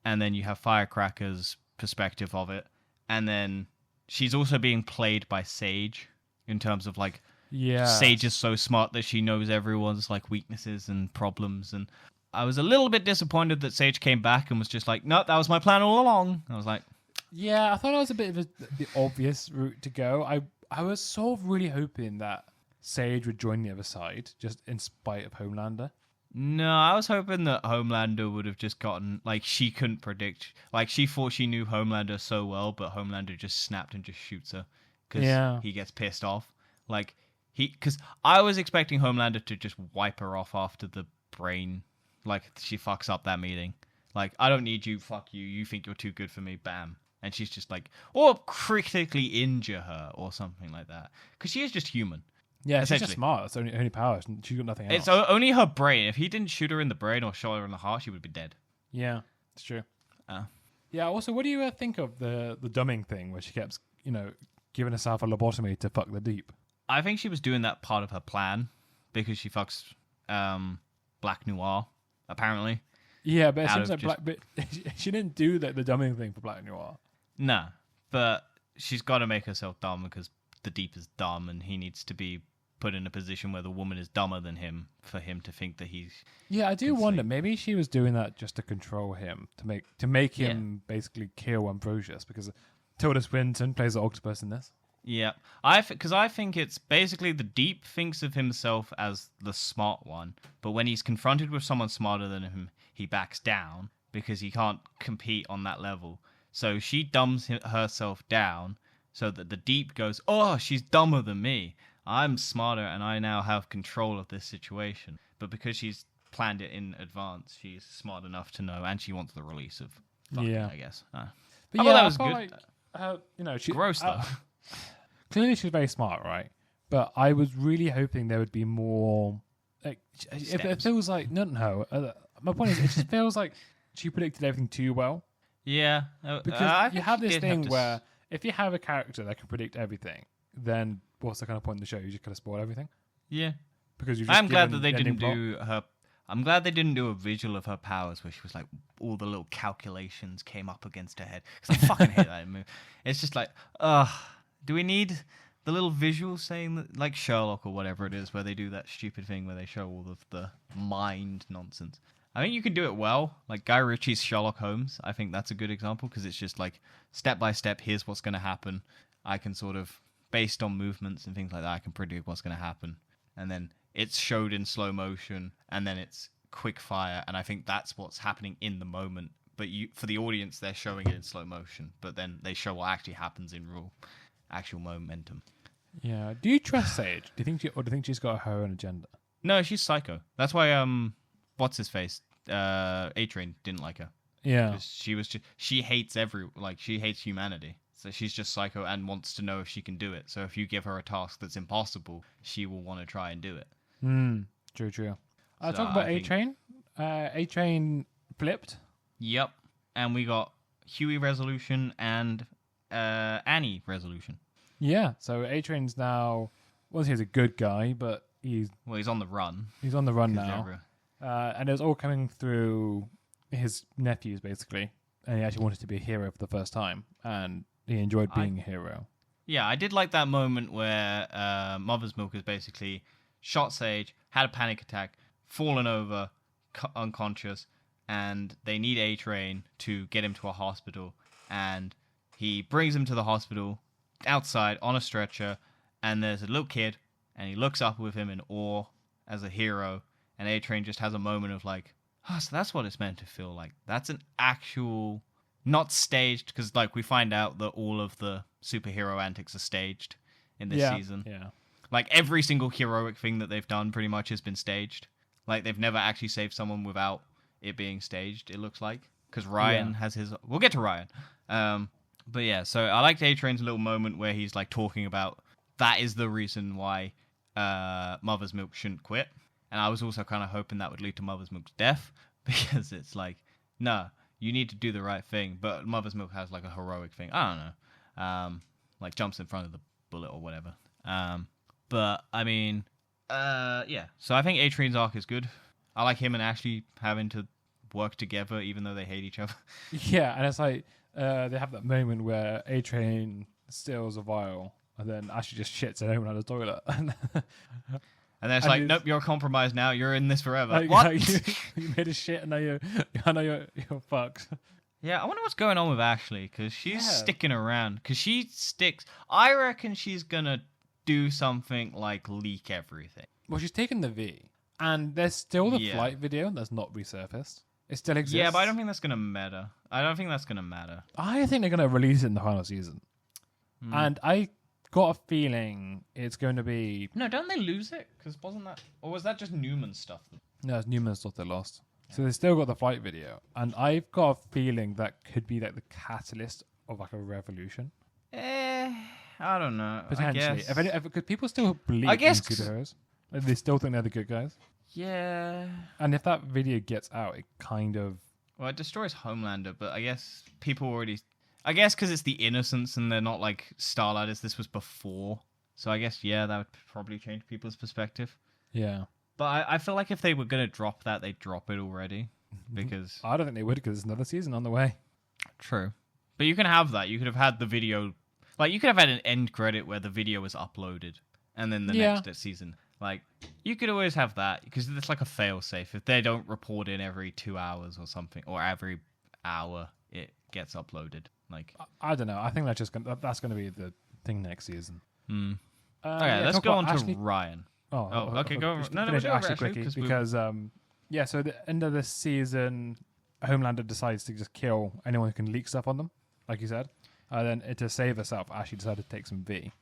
And then you have Firecracker's perspective of it, and then she's also being played by Sage in terms of Sage is so smart that she knows everyone's weaknesses and problems. And I was a little bit disappointed that Sage came back and was just no, that was my plan all along. I was like, yeah, I thought it was a bit of the obvious route to go. I was sort of really hoping that Sage would join the other side, just in spite of Homelander. No, I was hoping that Homelander would have just gotten, she couldn't predict. She thought she knew Homelander so well, but Homelander just snapped and just shoots her. Because he gets pissed off. Because I was expecting Homelander to just wipe her off after the brain. She fucks up that meeting. I don't need you, fuck you, you think you're too good for me, bam. And she's just or critically injure her or something like that. Because she is just human. Yeah, she's just smart. That's only power. She's got nothing else. It's only her brain. If he didn't shoot her in the brain or shot her in the heart, she would be dead. Yeah, it's true. Yeah, also, what do you think of the dumbing thing where she kept, giving herself a lobotomy to fuck the Deep? I think she was doing that part of her plan because she fucks Black Noir, apparently. Yeah, but it seems but she didn't do the dumbing thing for Black Noir. Nah, but she's got to make herself dumb because the Deep is dumb and he needs to be put in a position where the woman is dumber than him for him to think that he's... Yeah, I do wonder. Maybe she was doing that just to control him, to make him basically kill Ambrosius, because Tilda Swinton plays the octopus in this. Yeah, because I think it's basically the Deep thinks of himself as the smart one, but when he's confronted with someone smarter than him, he backs down because he can't compete on that level. So she dumbs herself down so that the Deep goes, oh, she's dumber than me. I'm smarter and I now have control of this situation. But because she's planned it in advance, she's smart enough to know, and she wants the release of fucking, I guess. But I that was good. She, gross, though. Clearly she's very smart, right? But I was really hoping there would be more... it feels like... No. My point is, it just feels like she predicted everything too well. Yeah. Because you have this thing where if you have a character that can predict everything, then what's the kind of point in the show? You just kind of spoil everything. Yeah. Because I'm glad that they didn't do her. I'm glad they didn't do a visual of her powers where she was all the little calculations came up against her head. Because I fucking hate that move. It's just do we need the little visual saying that, like Sherlock or whatever it is, where they do that stupid thing where they show all of the mind nonsense? I think you can do it well, like Guy Ritchie's Sherlock Holmes. I think that's a good example because it's just step by step. Here's what's going to happen. I can sort of, based on movements and things like that, I can predict what's going to happen. And then it's showed in slow motion, and then it's quick fire. And I think that's what's happening in the moment. But for the audience, they're showing it in slow motion. But then they show what actually happens in actual momentum. Yeah. Do you trust Sage? Do you think she's got her own agenda? No, she's psycho. That's why what's his face? A-Train didn't like her. Yeah. She hates she hates humanity. So she's just psycho and wants to know if she can do it. So if you give her a task that's impossible, she will want to try and do it. True. So Talk about I think- A-Train. A-Train flipped. Yep. And we got Huey resolution and Annie resolution. Yeah, so A-Train's now, well, he's a good guy, but he's on the run. He's on the run 'Cause now. And it was all coming through his nephews, basically. And he actually wanted to be a hero for the first time. And he enjoyed being a hero. Yeah, I did like that moment where Mother's Milk is basically shot Sage, had a panic attack, fallen over, unconscious, and they need A-Train to get him to a hospital. And he brings him to the hospital outside on a stretcher, and there's a little kid, and he looks up with him in awe as a hero, and A-Train just has a moment of like, oh, so that's what it's meant to feel like. That's an actual, not staged, because like we find out that all of the superhero antics are staged in this season. Yeah. Like every single heroic thing that they've done pretty much has been staged. Like they've never actually saved someone without it being staged, it looks like. Because Ryan has his... We'll get to Ryan. But yeah, so I liked A-Train's little moment where he's like talking about that is the reason why Mother's Milk shouldn't quit. And I was also kind of hoping that would lead to Mother's Milk's death, because it's like, no, you need to do the right thing. But Mother's Milk has like a heroic thing. I don't know. Like jumps in front of the bullet or whatever. But I mean, yeah. So I think A-Train's arc is good. I like him and Ashley having to work together even though they hate each other. Yeah, and it's like they have that moment where A-Train steals a vial and then Ashley just shits in everyone out of the toilet. And then it's like, nope, you're compromised now. You're in this forever. Like, what? You made a shit and now you're fucked. Yeah, I wonder what's going on with Ashley, because she's sticking around. Because she sticks... I reckon she's going to do something like leak everything. Well, she's taken the V. And there's still the flight video that's not resurfaced. It still exists. Yeah, but I don't think that's going to matter. I think they're going to release it in the final season. And I got a feeling it's going to be... No, don't they lose it? Because wasn't that... Or was that just Newman's stuff? No, it's Newman's stuff they lost. So they still got the flight video. And I've got a feeling that could be like the catalyst of like a revolution. I don't know. Potentially. Because people still believe in superheroes. Like, they still think they're the good guys. Yeah. And if that video gets out, it kind of... Well, it destroys Homelander, but I guess people already... I guess because it's the Innocents and they're not like Starlighters, this was before. So I guess, yeah, that would probably change people's perspective. Yeah. But I feel like if they were going to drop that, they'd drop it already. Because... I don't think they would, because there's another season on the way. True. But you can have that. You could have had the video... Like, you could have had an end credit where the video was uploaded. And then the next season... Like, you could always have that, because it's like a fail-safe. If they don't report in every 2 hours or something, or every hour, it gets uploaded. Like, I don't know. I think that's going to be the thing next season. Okay, let's go on to Ryan. Okay, go. No, finish Ashley quickie, because so at the end of this season, Homelander decides to just kill anyone who can leak stuff on them, like you said. Then to save herself, Ashley decided to take some V.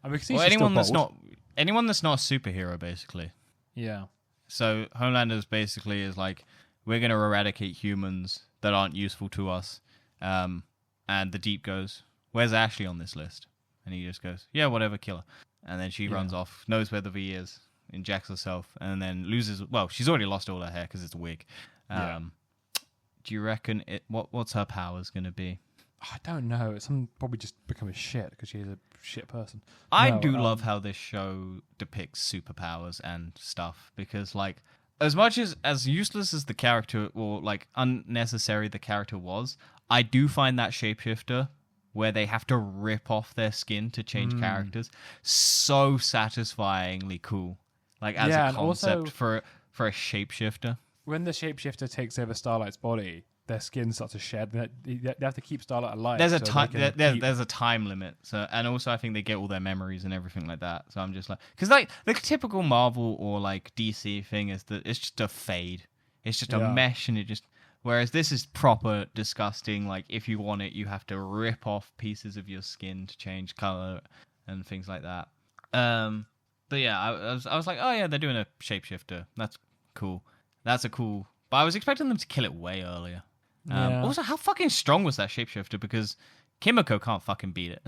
And we can see anyone that's not a superhero, basically. Yeah. So Homelander's basically is like, we're going to eradicate humans that aren't useful to us. And the Deep goes, where's Ashley on this list? And he just goes, yeah, whatever, kill her. And then she runs off, knows where the V is, injects herself, and then loses... Well, she's already lost all her hair because it's a wig. Do you reckon what's her powers going to be? I don't know. It's probably just become a shit because she's a shit person. I do love how this show depicts superpowers and stuff, because like as much as useless as the character or like unnecessary the character was, I do find that shapeshifter where they have to rip off their skin to change characters so satisfyingly cool. Like as a concept for a shapeshifter. When the shapeshifter takes over Starlight's body, their skin starts to shed. They have to keep Starlight alive. There's a time. There's a time limit. So, and also I think they get all their memories and everything like that. So I'm just like, because like the typical Marvel or like DC thing is that it's just a fade. It's just a mesh, and it just. Whereas this is proper disgusting. Like if you want it, you have to rip off pieces of your skin to change color and things like that. But yeah, I was like, oh yeah, they're doing a shapeshifter. That's cool. That's a cool. But I was expecting them to kill it way earlier. Also, how fucking strong was that shapeshifter? Because Kimiko can't fucking beat it.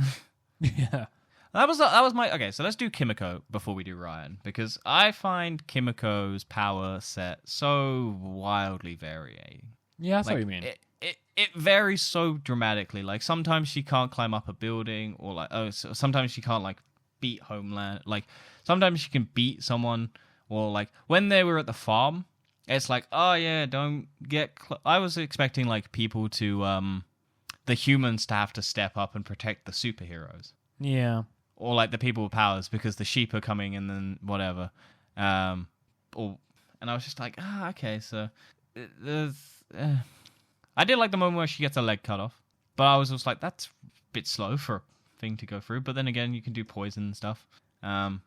Yeah. That was my okay. So let's do Kimiko before we do Ryan, because I find Kimiko's power set so wildly varying. Yeah, that's Like, what you mean. it varies so dramatically. Like sometimes she can't climb up a building, or like so sometimes she can't like beat Homeland. Like sometimes she can beat someone, or like when they were at the farm, it's like, oh yeah, don't get. I was expecting like people to the humans to have to step up and protect the superheroes. Yeah. Or like the people with powers because the sheep are coming and then whatever. And I was just like, okay, so there's. I did like the moment where she gets her leg cut off, but I was just like, that's a bit slow for a thing to go through. But then again, you can do poison and stuff. And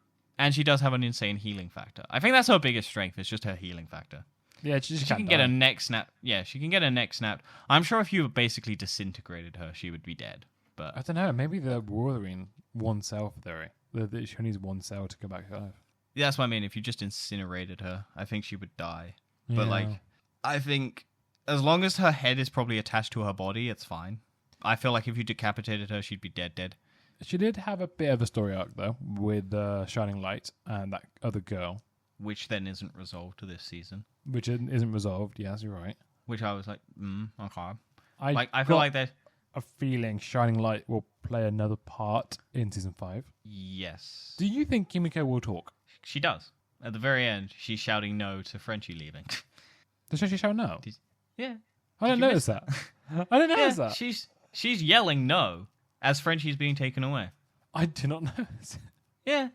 she does have an insane healing factor. I think that's her biggest strength. It's just her healing factor. Yeah, she can get a neck snap. Yeah, she can get a neck snapped. I'm sure if you basically disintegrated her, she would be dead. But I don't know. Maybe the Wolverine one cell theory. That she only needs one cell to come back to life. yeah, that's what I mean. If you just incinerated her, I think she would die. But like, I think as long as her head is probably attached to her body, it's fine. I feel like if you decapitated her, she'd be dead. She did have a bit of a story arc though, with Shining Light and that other girl, Which then isn't resolved to this season. which isn't resolved. Yes, you're right. Which I was like, okay. I I feel like that. a feeling Shining Light will play another part in season 5. Yes. Do you think Kimiko will talk? She does. At the very end, she's shouting no to Frenchie leaving. Does she show no? Yeah. I didn't you notice that. I didn't notice that. She's yelling no as Frenchie's being taken away. I did not notice. Yeah.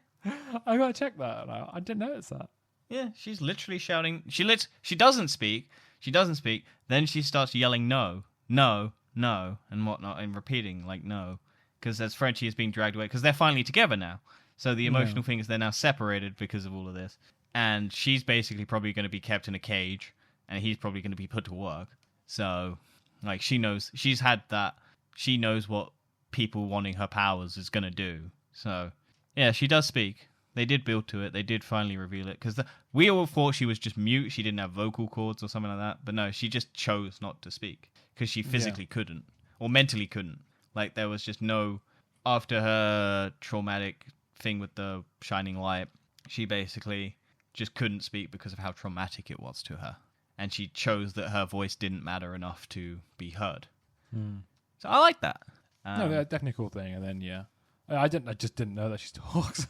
I gotta check that now. I didn't notice that. Yeah, she's literally shouting. She doesn't speak. She doesn't speak. Then she starts yelling no, no, no, and whatnot, and repeating like no, because as Frenchie is being dragged away, because they're finally together now. So the emotional thing is they're now separated because of all of this, and she's basically probably going to be kept in a cage, and he's probably going to be put to work. So, like, she knows she's had that. She knows what people wanting her powers is going to do. So, yeah, she does speak. They did build to it. They did finally reveal it. Because we all thought she was just mute. She didn't have vocal cords or something like that. But no, she just chose not to speak. Because she physically couldn't. Or mentally couldn't. Like, there was just no... After her traumatic thing with the shining light, she basically just couldn't speak because of how traumatic it was to her. And she chose that her voice didn't matter enough to be heard. So I like that. No, that's definitely a cool thing. And then, yeah. I just didn't know that she talks.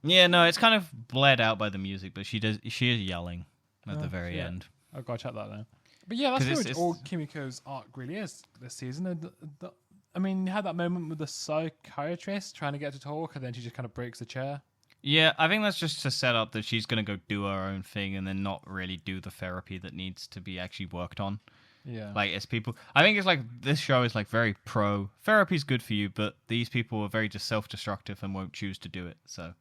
Yeah, no, it's kind of bled out by the music, but she is yelling at the very end. I've got to check that now. But yeah, that's pretty much it's all Kimiko's arc really is this season. And I mean, you had that moment with the psychiatrist trying to get her to talk, and then she just kind of breaks the chair. Yeah, I think that's just to set up that she's going to go do her own thing and then not really do the therapy that needs to be actually worked on. Yeah. Like, it's people... I think it's like, this show is like very pro. Therapy's good for you, but these people are very just self-destructive and won't choose to do it, so...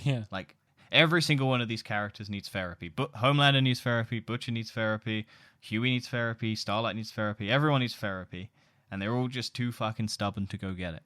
Yeah. Like, every single one of these characters needs therapy. But Homelander needs therapy, Butcher needs therapy, Huey needs therapy, Starlight needs therapy, everyone needs therapy. And they're all just too fucking stubborn to go get it.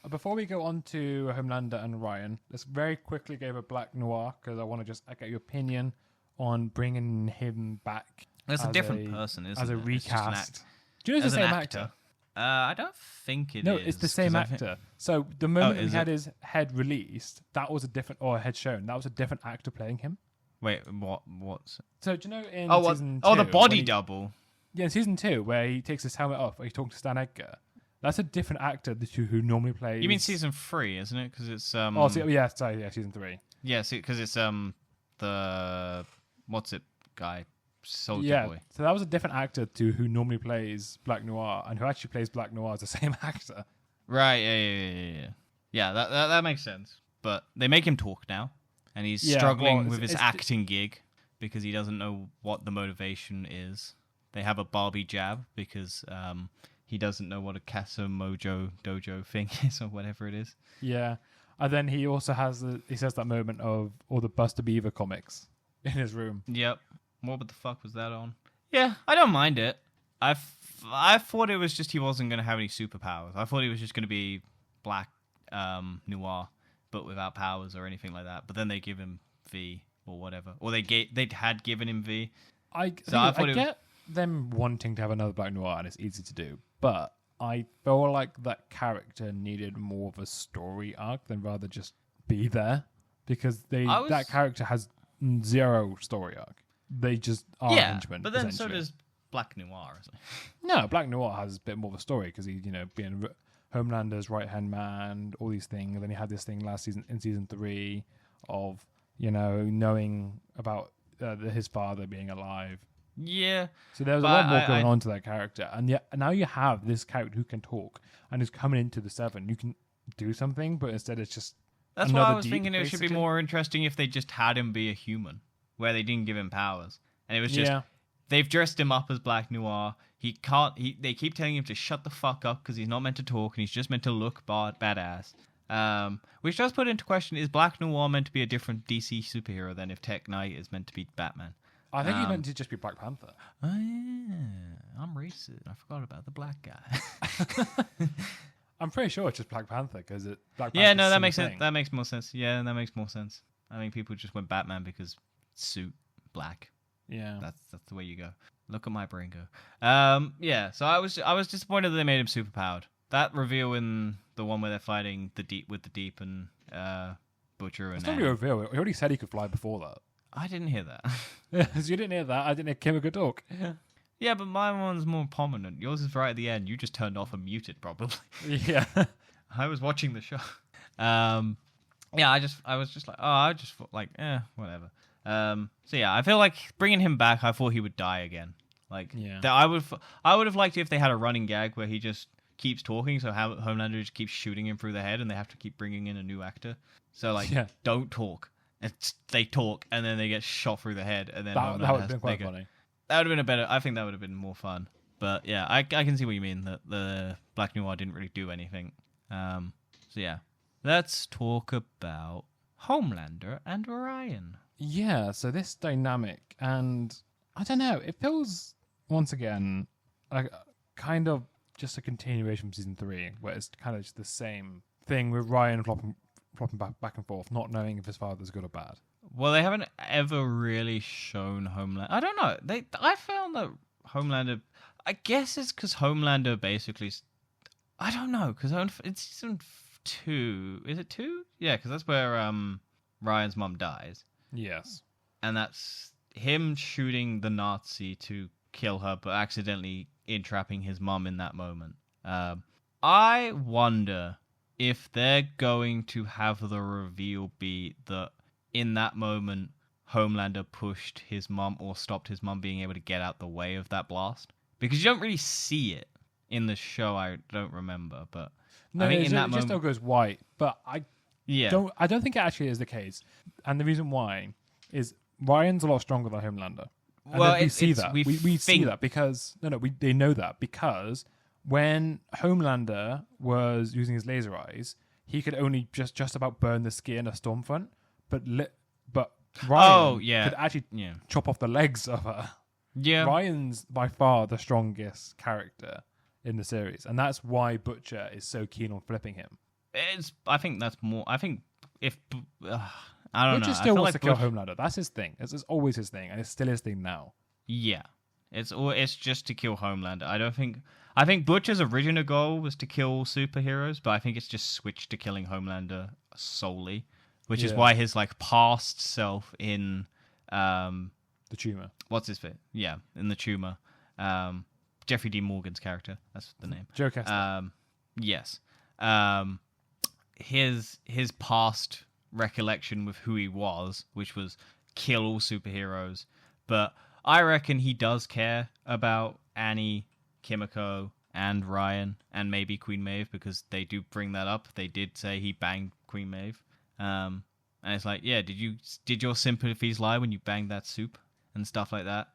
Before we go on to Homelander and Ryan, let's very quickly go over Black Noir, because I want to just get your opinion on bringing him back. It's a different person, isn't it? As a recast. It's just Do you know it's an the same actor. actor? I don't think it is. No, it's the same 'cause actor. So the moment he is had it? his head released, that was a different, or head shown, that was a different actor playing him. Wait, what's... So do you know in Oh, season 2... the body when he- double. Yeah, in season 2, where he takes his helmet off, where he's talking to Stan Edgar, that's a different actor who normally plays... You mean season 3, isn't it? Because it's... season 3. Yeah, because it's the... What's it guy? Soldier Boy. So that was a different actor to who normally plays Black Noir, and who actually plays Black Noir is the same actor. Right, yeah. Yeah, that makes sense. But they make him talk now, and he's struggling with his acting gig because he doesn't know what the motivation is. They have a Barbie jab because he doesn't know what a Casa Mojo Dojo thing is or whatever it is. Yeah, and then he also he says that moment of all the Buster Beaver comics in his room. Yep. What the fuck was that on? Yeah, I don't mind it. I thought it was just he wasn't going to have any superpowers. I thought he was just going to be Black Noir, but without powers or anything like that. But then they give him V or whatever, or they had given him V. I get them wanting to have another Black Noir, and it's easy to do, but I feel like that character needed more of a story arc than rather just be there, because that character has zero story arc. They just are henchmen. But then so does Black Noir, isn't it? No, Black Noir has a bit more of a story because he's, being Homelander's right-hand man, all these things. And then he had this thing last season, in season 3, of, knowing about his father being alive. Yeah. So there's a lot more going on to that character. And yet now you have this character who can talk and is coming into the 7. You can do something, but instead it's just That's why I was thinking it should be more interesting if they just had him be a human, where they didn't give him powers. And it was just... Yeah. They've dressed him up as Black Noir. They keep telling him to shut the fuck up because he's not meant to talk and he's just meant to look badass. Which does put into question, is Black Noir meant to be a different DC superhero than if Tech Knight is meant to be Batman? I think he's meant to just be Black Panther. Oh, yeah. I'm racist. I forgot about the black guy. I'm pretty sure it's just Black Panther because Black Panther. Yeah, no, that makes sense. That makes more sense. Yeah, that makes more sense. I mean, people just went Batman because suit black. Yeah, that's the way you go. Look at my brain go. Yeah. So I was disappointed that they made him superpowered. That reveal in the one where they're fighting the Deep and Butcher and. It's not really a reveal. He already said he could fly before that. I didn't hear that. Yes, you didn't hear that. I didn't hear Kimiko talk. Yeah, but my one's more prominent. Yours is right at the end. You just turned off and muted, probably. Yeah. I was watching the show. Yeah, I was just like, I just thought like, whatever. So yeah, I feel like bringing him back, I thought he would die again. Like, yeah. I would have liked it if they had a running gag where he just keeps talking, so Homelander just keeps shooting him through the head, and they have to keep bringing in a new actor. So like, don't talk. They talk, and then they get shot through the head, and then that would have been quite funny. That would have been I think that would have been more fun. But yeah, I can see what you mean, that the Black Noir didn't really do anything. So yeah, let's talk about Homelander and Ryan. Yeah, so this dynamic, and I don't know, it feels once again like kind of just a continuation from season 3, where it's kind of just the same thing with Ryan flopping back and forth, not knowing if his father's good or bad. Well, they haven't ever really shown Homelander. I don't know. I found that Homelander. I guess it's because Homelander basically. I don't know, because it's season 2. Is it 2? Yeah, because that's where Ryan's mom dies. Yes. And that's him shooting the Nazi to kill her, but accidentally entrapping his mom in that moment. I wonder if they're going to have the reveal be that in that moment, Homelander pushed his mom or stopped his mom being able to get out the way of that blast. Because you don't really see it in the show, I don't remember. But no, I think in that moment, just goes white. But I don't think it actually is the case. And the reason why is Ryan's a lot stronger than Homelander. And well, we see that. We see that because they know that because when Homelander was using his laser eyes, he could only just about burn the skin of Stormfront, but Ryan could actually chop off the legs of her. Yeah, Ryan's by far the strongest character in the series, and that's why Butcher is so keen on flipping him. I think that's more. I think if I don't know, Butcher still wants to kill Homelander. That's his thing. It's always his thing, and it's still his thing now. Yeah, it's just to kill Homelander. I think Butcher's original goal was to kill superheroes, but I think it's just switched to killing Homelander solely, which is why his past self in the tumor. What's his fit? Yeah, in the tumor. Jeffrey D. Morgan's character. That's the name. Joe Kessler. Yes. His past recollection with who he was, which was kill all superheroes, but I reckon he does care about Annie, Kimiko, and Ryan, and maybe Queen Maeve, because they do bring that up. They did say he banged Queen Maeve. And it's like, yeah, did your sympathies lie when you banged that soup and stuff like that?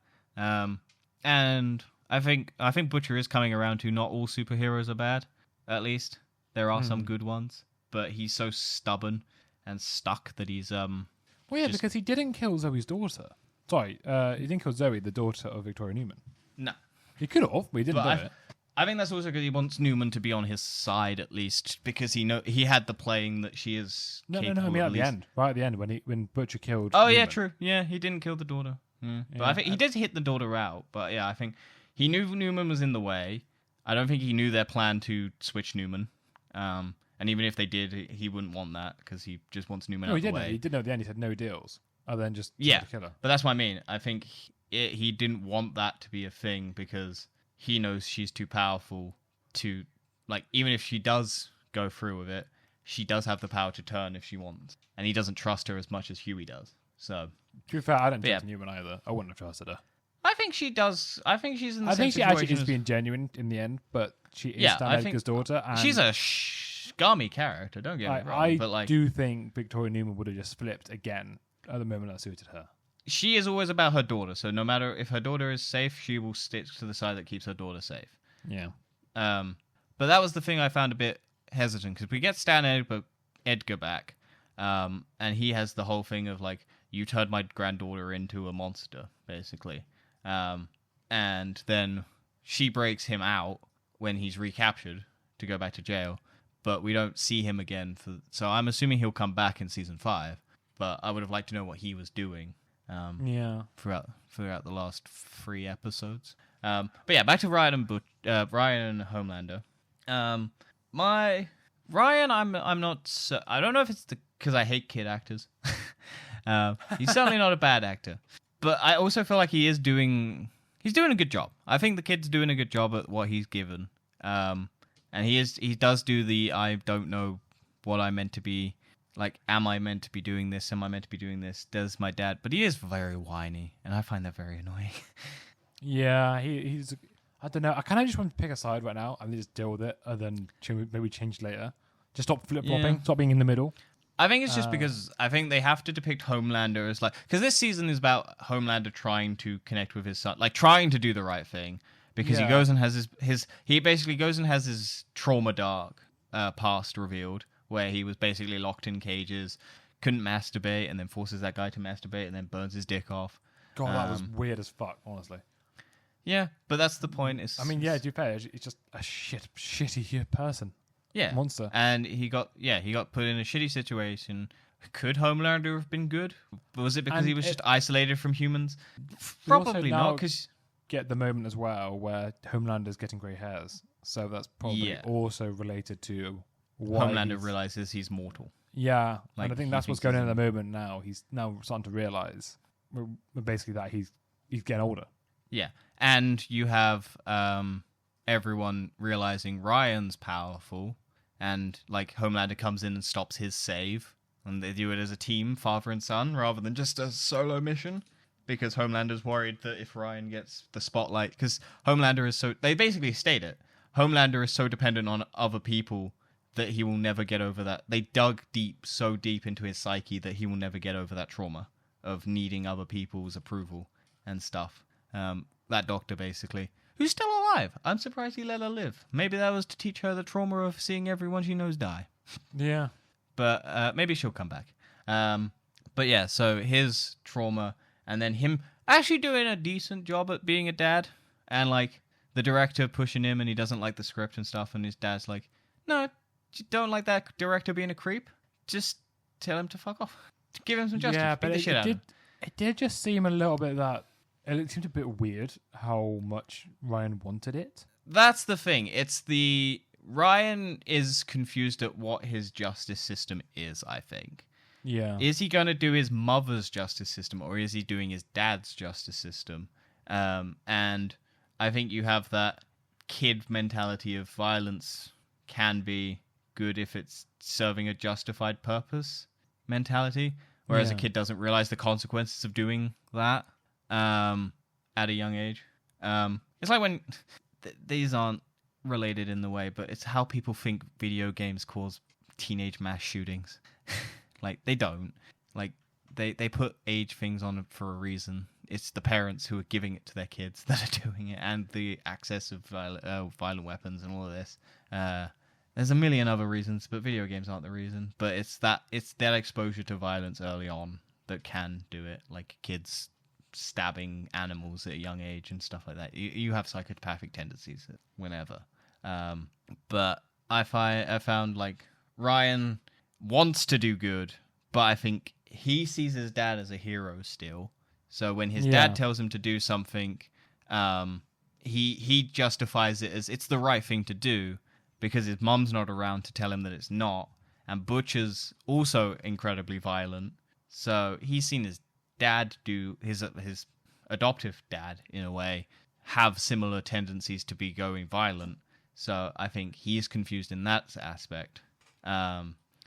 And I think Butcher is coming around to not all superheroes are bad. At least there are some good ones, but he's so stubborn and stuck that he's Well, yeah, because he didn't kill Zoe's daughter. Sorry, he didn't kill Zoe, the daughter of Victoria Newman. No, he could have, but he didn't do it. I think that's also because he wants Newman to be on his side at least, because he had the playing that she is. No. I mean at the end, right at the end when Butcher killed. Oh Newman. Yeah, true. Yeah, he didn't kill the daughter. Yeah. But I think he did hit the daughter out. But yeah, I think he knew Newman was in the way. I don't think he knew their plan to switch Newman. And even if they did, he wouldn't want that because he just wants Newman out of the way. He did know at the end. He said no deals, other than just Yeah, the killer. but that's what I mean. I think he didn't want that to be a thing because he knows she's too powerful to, like, even if she does go through with it, she does have the power to turn if she wants, and he doesn't trust her as much as Huey does. So, to be fair, I don't trust Newman either. I wouldn't have trusted her. I think she does. I think she's in the I same think she situation actually is being genuine in the end, but she is Stan Edgar's daughter. And she's a scummy character, don't get me wrong. But like, do think Victoria Newman would have just flipped again at the moment that suited her. She is always about her daughter, so no matter if her daughter is safe, she will stick to the side that keeps her daughter safe. Yeah. But that was the thing I found a bit hesitant, because we get Stan Edgar back, and he has the whole thing of, like, you turned my granddaughter into a monster, basically. And then she breaks him out when he's recaptured to go back to jail, but we don't see him again. So I'm assuming he'll come back in season 5, but I would have liked to know what he was doing. Throughout the last 3 episodes. But yeah, back to Ryan and Homelander. Ryan, I'm not. I don't know if it's because I hate kid actors. He's certainly not a bad actor, but I also feel like he's doing a good job. I think the kid's doing a good job at what he's given. And he does do the I don't know what I meant to be. Like, am I meant to be doing this? Am I meant to be doing this? Does my dad? But he is very whiny, and I find that very annoying. Yeah, he's. I don't know. I kind of just want to pick a side right now and just deal with it, and then maybe change later. Just stop flip-flopping. Stop being in the middle. I think it's just because I think they have to depict Homelander as, like, because this season is about Homelander trying to connect with his son, like trying to do the right thing, because he goes and has he basically goes and has his trauma dark past revealed, where he was basically locked in cages, couldn't masturbate, and then forces that guy to masturbate, and then burns his dick off. God, that was weird as fuck, honestly. Yeah, but that's the point. I mean, yeah, to be fair, it's just a shitty person. Yeah, monster. And he got put in a shitty situation. Could Homelander have been good? Was it because he was just isolated from humans? Probably not, because get the moment as well where Homelander's getting grey hairs, so that's probably also related to why Homelander realizes he's mortal. Yeah, like, and I think that's what's going on at the moment now. He's now starting to realize, basically, that he's getting older. Yeah, and you have everyone realizing Ryan's powerful, and like Homelander comes in and stops his save, and they do it as a team, father and son, rather than just a solo mission. Because Homelander's worried that if Ryan gets the spotlight, because Homelander is so, they basically state it, Homelander is so dependent on other people that he will never get over that. They dug so deep into his psyche that he will never get over that trauma of needing other people's approval and stuff. That doctor, basically, who's still alive. I'm surprised he let her live. Maybe that was to teach her the trauma of seeing everyone she knows die. Yeah. But maybe she'll come back. But yeah, so his trauma, and then him actually doing a decent job at being a dad, and like the director pushing him, and he doesn't like the script and stuff, and his dad's like, no, you don't like that director being a creep? Just tell him to fuck off. Give him some justice. Yeah, but it did just seem a little bit that it seemed a bit weird how much Ryan wanted it. That's the thing. Ryan is confused at what his justice system is, I think. Yeah. Is he going to do his mother's justice system, or is he doing his dad's justice system? And I think you have that kid mentality of violence can be good if it's serving a justified purpose mentality, whereas a kid doesn't realize the consequences of doing that at a young age. It's like when these aren't related in the way, but it's how people think video games cause teenage mass shootings. Like, they don't. Like, they put age things on it for a reason. It's the parents who are giving it to their kids that are doing it, and the access of violent weapons and all of this. There's a million other reasons, but video games aren't the reason. But it's that exposure to violence early on that can do it. Like kids stabbing animals at a young age and stuff like that. You have psychopathic tendencies whenever. But I found like Ryan wants to do good, but I think he sees his dad as a hero still. So when his dad tells him to do something, he justifies it as it's the right thing to do because his mum's not around to tell him that it's not, and Butcher's also incredibly violent, so he's seen his dad do his adoptive dad in a way have similar tendencies to be going violent. So I think he is confused in that aspect.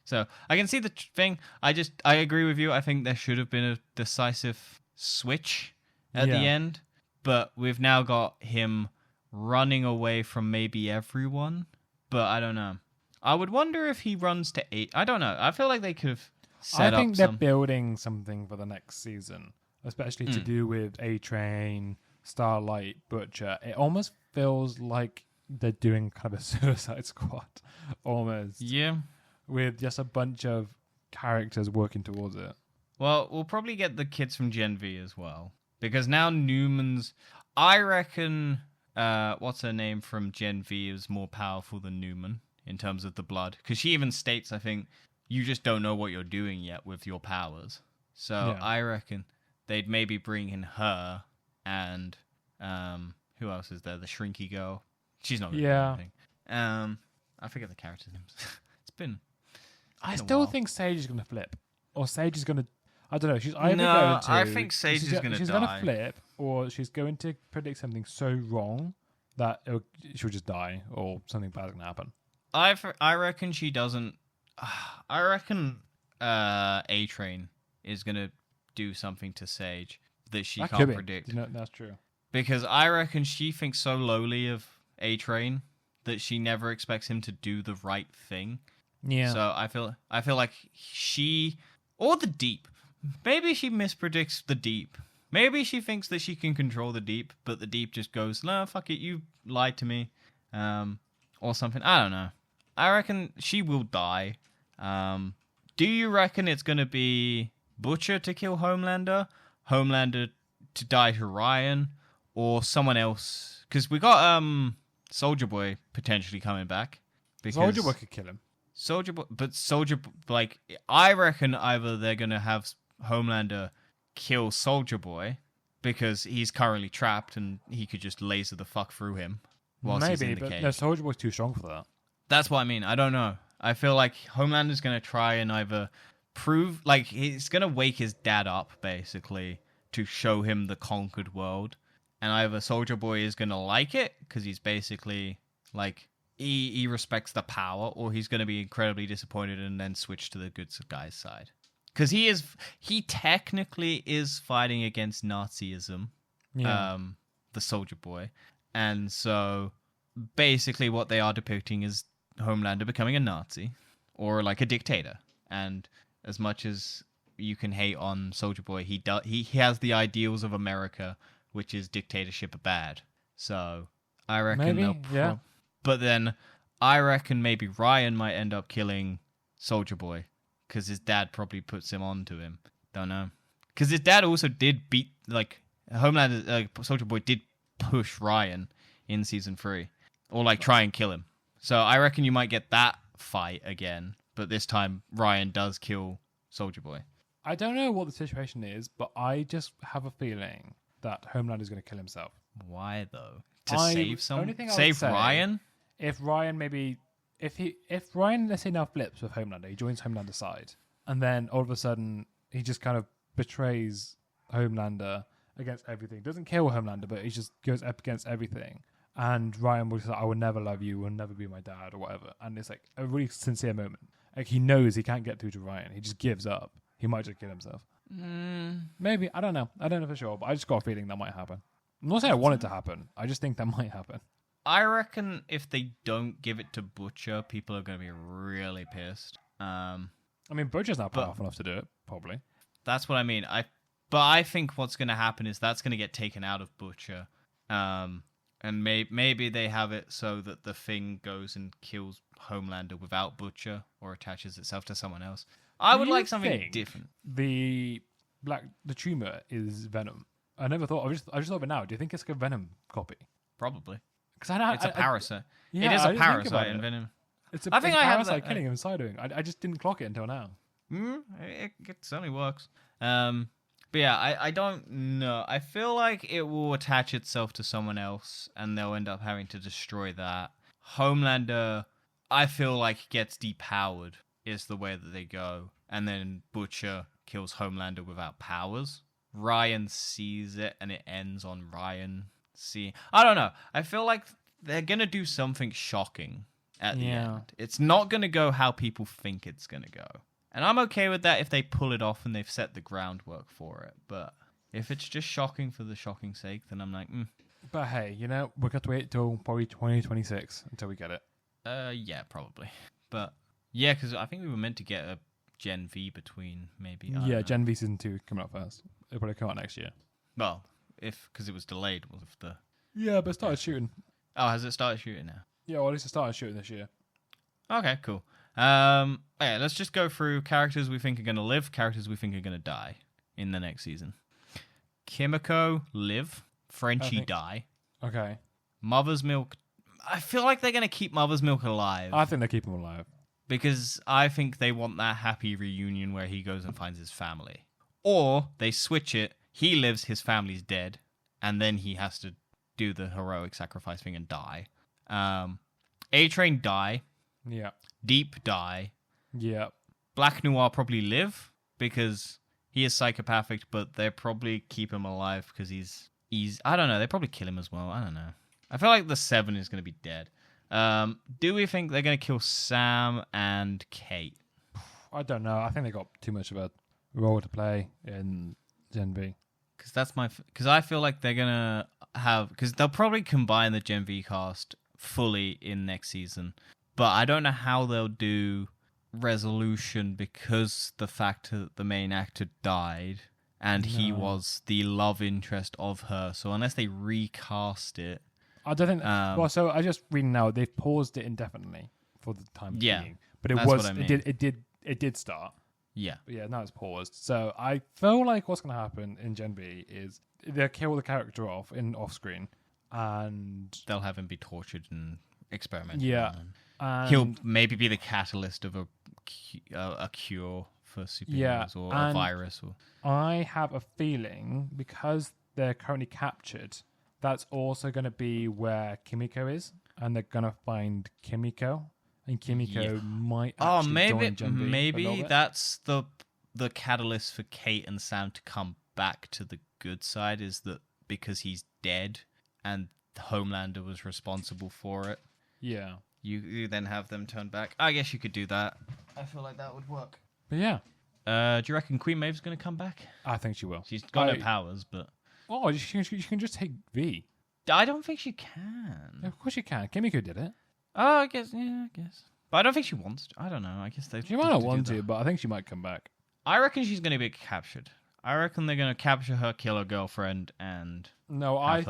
So I can see the thing. I agree with you. I think there should have been a decisive switch at the end, but we've now got him running away from maybe everyone. But I don't know. I would wonder if he runs to 8. I don't know. I feel like they could have set up. I think they're building something for the next season, especially to do with A-Train, Starlight, Butcher. It almost feels like they're doing kind of a Suicide Squad, almost. Yeah. With just a bunch of characters working towards it. Well, we'll probably get the kids from Gen V as well. Because now Newman's... I reckon... what's her name from Gen V is more powerful than Newman in terms of the blood. Because she even states, I think, you just don't know what you're doing yet with your powers. So I reckon they'd maybe bring in her and... who else is there? The Shrinky girl. She's not going to do anything. I forget the character's names. It's been... I still think Sage is going to flip. Or Sage is going to... I don't know. She's either going to... I think Sage is going to die. She's going to flip, or she's going to predict something so wrong that she'll just die, or something bad is going to happen. I reckon she doesn't... I reckon A-Train is going to do something to Sage that she can't predict. No, that's true. Because I reckon she thinks so lowly of A-Train that she never expects him to do the right thing. Yeah. So I feel like she or the Deep. Maybe she mispredicts the Deep. Maybe she thinks that she can control the Deep, but the Deep just goes, "No, fuck it, you lied to me," or something. I don't know. I reckon she will die. Do you reckon it's gonna be Butcher to kill Homelander, Homelander to die to Ryan, or someone else? Because we got Soldier Boy potentially coming back. Soldier Boy could kill him. I reckon either they're gonna have Homelander kill Soldier Boy because he's currently trapped and he could just laser the fuck through him whilst he's in the cage. No, Soldier Boy's too strong for that. That's what I mean. I don't know. I feel like Homelander's gonna try and either prove, like, he's gonna wake his dad up basically to show him the conquered world, and either Soldier Boy is gonna like it because he's basically like. He respects the power, or he's going to be incredibly disappointed and then switch to the good guy's side. Because he technically is fighting against Nazism, the Soldier Boy. And so basically what they are depicting is Homelander becoming a Nazi or like a dictator. And as much as you can hate on Soldier Boy, he has the ideals of America, which is dictatorship are bad. So I reckon But then I reckon maybe Ryan might end up killing Soldier Boy because his dad probably puts him on to him. Don't know. Because his dad also did beat, like, Homelander, Soldier Boy did push Ryan in season 3. Or, like, try and kill him. So I reckon you might get that fight again. But this time Ryan does kill Soldier Boy. I don't know what the situation is, but I just have a feeling that Homelander is going to kill himself. Why, though? To save someone? Save Ryan? If Ryan if Ryan, let's say, now flips with Homelander, he joins Homelander's side, and then all of a sudden he just kind of betrays Homelander against everything. Doesn't kill Homelander, but he just goes up against everything. And Ryan will say, "I will never love you, will never be my dad," or whatever. And it's like a really sincere moment. Like, he knows he can't get through to Ryan. He just gives up. He might just kill himself. Maybe. I don't know. I don't know for sure, but I just got a feeling that might happen. I'm not saying I want it to happen. I just think that might happen. I reckon if they don't give it to Butcher, people are going to be really pissed. I mean, Butcher's not powerful enough to do it, probably. That's what I mean. But I think what's going to happen is that's going to get taken out of Butcher. And maybe they have it so that the Thing goes and kills Homelander without Butcher or attaches itself to someone else. I would like something different. The tumor is Venom. I never thought. I just thought of it now. Do you think it's like a Venom copy? Probably. Because it's a parasite. Yeah, it is a parasite in Venom. I think I parasite killing him inside doing. I just didn't clock it until now. It certainly works. But yeah, I don't know. I feel like it will attach itself to someone else, and they'll end up having to destroy that. Homelander, I feel like gets depowered is the way that they go, and then Butcher kills Homelander without powers. Ryan sees it, and it ends on Ryan seeing. I don't know. I feel like they're gonna do something shocking at the end. It's not gonna go how people think it's gonna go. And I'm okay with that if they pull it off and they've set the groundwork for it. But if it's just shocking for the shocking sake, then I'm like, But hey, we're going to have to wait till probably 2026 until we get it. Yeah, probably. But yeah, because I think we were meant to get a Gen V between maybe. I don't know. Gen V Season 2 coming up first. It'll probably come out next year. Well, because it was delayed with the. Yeah, but it started shooting. Oh, has it started shooting now? Yeah, well, at least it started shooting this year. Okay, cool. Yeah, let's just go through characters we think are going to live, characters we think are going to die in the next season. Kimiko, live. Frenchie, die. Okay. Mother's Milk. I feel like they're going to keep Mother's Milk alive. I think they keep him alive. Because I think they want that happy reunion where he goes and finds his family. Or they switch it, he lives, his family's dead, and then he has to do the heroic sacrifice thing and die. A-Train, die. Yeah. Deep, die. Yeah. Black Noir probably live because he is psychopathic, but they probably keep him alive because he's I don't know, they probably kill him as well. I don't know. I feel like the 7 is going to be dead. Do we think they're going to kill Sam and Kate? I don't know. I think they got too much of a role to play in Gen V. Because I feel like they're going to have, because they'll probably combine the Gen V cast fully in next season. But I don't know how they'll do resolution because the fact that the main actor died and he was the love interest of her. So unless they recast it, I don't think. Well, so I just reading now they've paused it indefinitely for the time being. But that's what I mean. It did start. Yeah. But yeah, now it's paused. So I feel like what's going to happen in Gen V is they'll kill the character off screen, and they'll have him be tortured and experimented. Yeah. And he'll maybe be the catalyst of a cure for superheroes or a virus. Or I have a feeling because they're currently captured, that's also going to be where Kimiko is, and they're going to find Kimiko, and Kimiko might actually join Gen V maybe that's the catalyst for Kate and Sam to come back to the good side, is that because he's dead and Homelander was responsible for it. Yeah. You then have them turn back. I guess you could do that. I feel like that would work. But yeah. Do you reckon Queen Maeve's going to come back? I think she will. She's got no powers, but... Oh, you can just take V. I don't think she can. Of course you can. Kimiko did it. Oh, I guess. But I don't think she wants to. I don't know. I guess they... She might not want to, but I think she might come back. I reckon she's going to be captured. I reckon they're going to capture her, kill her girlfriend, and... No, I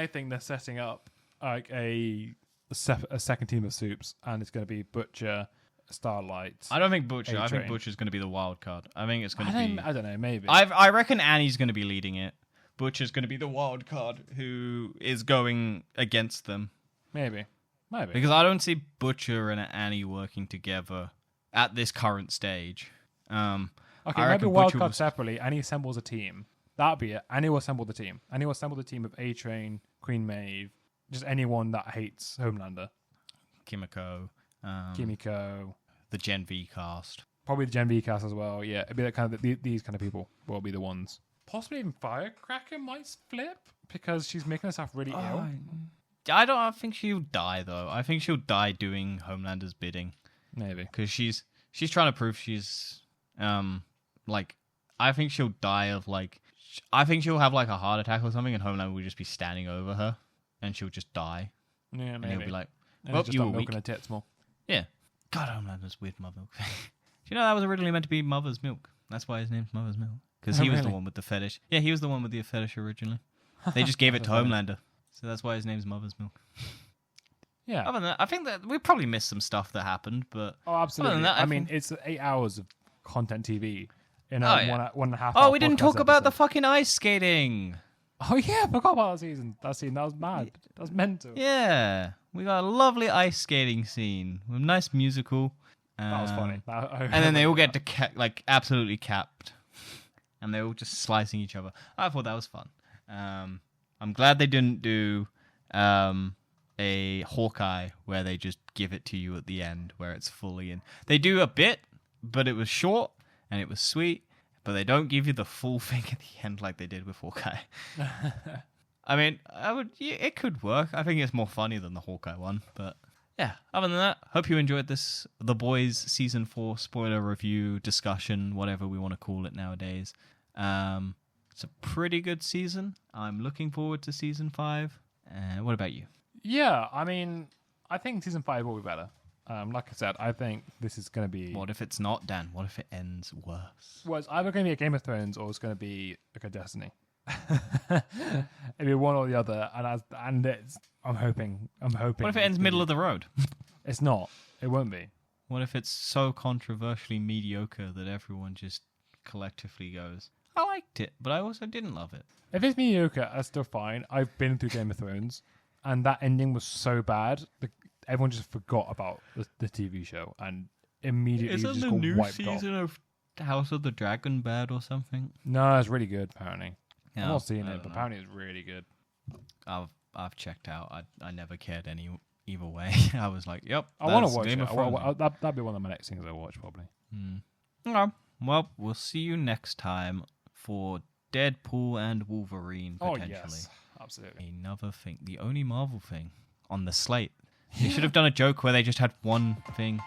think they're setting up like a second team of soups, and it's going to be Butcher, Starlight. I don't think Butcher. I think Butcher's going to be the wild card. I think it's going to be... I don't know, maybe. I reckon Annie's going to be leading it. Butcher's going to be the wild card who is going against them. Maybe. Because I don't see Butcher and Annie working together at this current stage. Okay, maybe wild card separately. Annie assembles a team. That'd be it. Annie will assemble the team. Annie will assemble the team of A-Train, Queen Maeve, just anyone that hates Homelander. Kimiko. The Gen V cast. Probably the Gen V cast as well. Yeah, it'd be that kind of these kind of people will be the ones. Possibly even Firecracker might flip because she's making herself really ill. I think she'll die though. I think she'll die doing Homelander's bidding. Maybe because she's trying to prove she's I think she'll die of I think she'll have like a heart attack or something, and Homelander will just be standing over her, and she'll just die. Yeah, maybe. And he'll be like, "Well, you were milking her tits more." Yeah. God, Homelander's weird mother milk. Do you know that was originally meant to be Mother's Milk? That's why his name's Mother's Milk. Because he was the one with the fetish. Yeah, he was the one with the fetish originally. They just gave it to Homelander. So that's why his name's Mother's Milk. Yeah. Other than that, I think that we probably missed some stuff that happened, but... Oh, absolutely. I mean, it's 8 hours of content TV in a 1.5 hour. Oh, we didn't talk about the fucking ice skating. Oh, yeah, I forgot about that scene. That was mad. That was mental. Yeah. We got a lovely ice skating scene. A nice musical. That was funny. And then they all get to absolutely capped. and they're all just slicing each other. I thought that was fun. I'm glad they didn't do a Hawkeye where they just give it to you at the end, where it's fully in. They do a bit, but it was short and it was sweet, but they don't give you the full thing at the end like they did with Hawkeye. I mean, it could work. I think it's more funny than the Hawkeye one, but yeah. Other than that, hope you enjoyed this The Boys Season 4 spoiler review discussion, whatever we want to call it nowadays. It's a pretty good season. I'm looking forward to Season 5. What about you? Yeah, I mean, I think Season 5 will be better. Like I said, I think this is going to be... What if it's not, Dan? What if it ends worse? Well, it's either going to be a Game of Thrones or it's going to be like a Destiny. It'll be one or the other, and it's... I'm hoping. What if it ends middle of the road? It's not. It won't be. What if it's so controversially mediocre that everyone just collectively goes, I liked it, but I also didn't love it? If it's mediocre, that's still fine. I've been through Game of Thrones, and that ending was so bad, everyone just forgot about the TV show and immediately Isn't just the got new wiped season off. of House of the Dragon bad or something? No, it's really good, apparently. Yeah, I'm not seeing I it, don't but know. apparently it's really good. I've checked out. I never cared either way. I was like, yep. I want that's to watch Game it. of Thrones. That'd be one of my next things I watch, probably. Okay. Well, we'll see you next time for Deadpool and Wolverine, potentially. Oh, yes. Absolutely. Another thing. The only Marvel thing on the slate. They should have done a joke where they just had one thing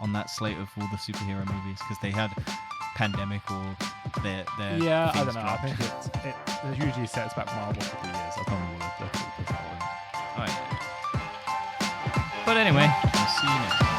on that slate of all the superhero movies, because they had Pandemic or their Yeah, I things don't know. I dropped. think it usually sets back Marvel for 2 years. I don't know what Oh, yeah. But anyway, we'll see you next time.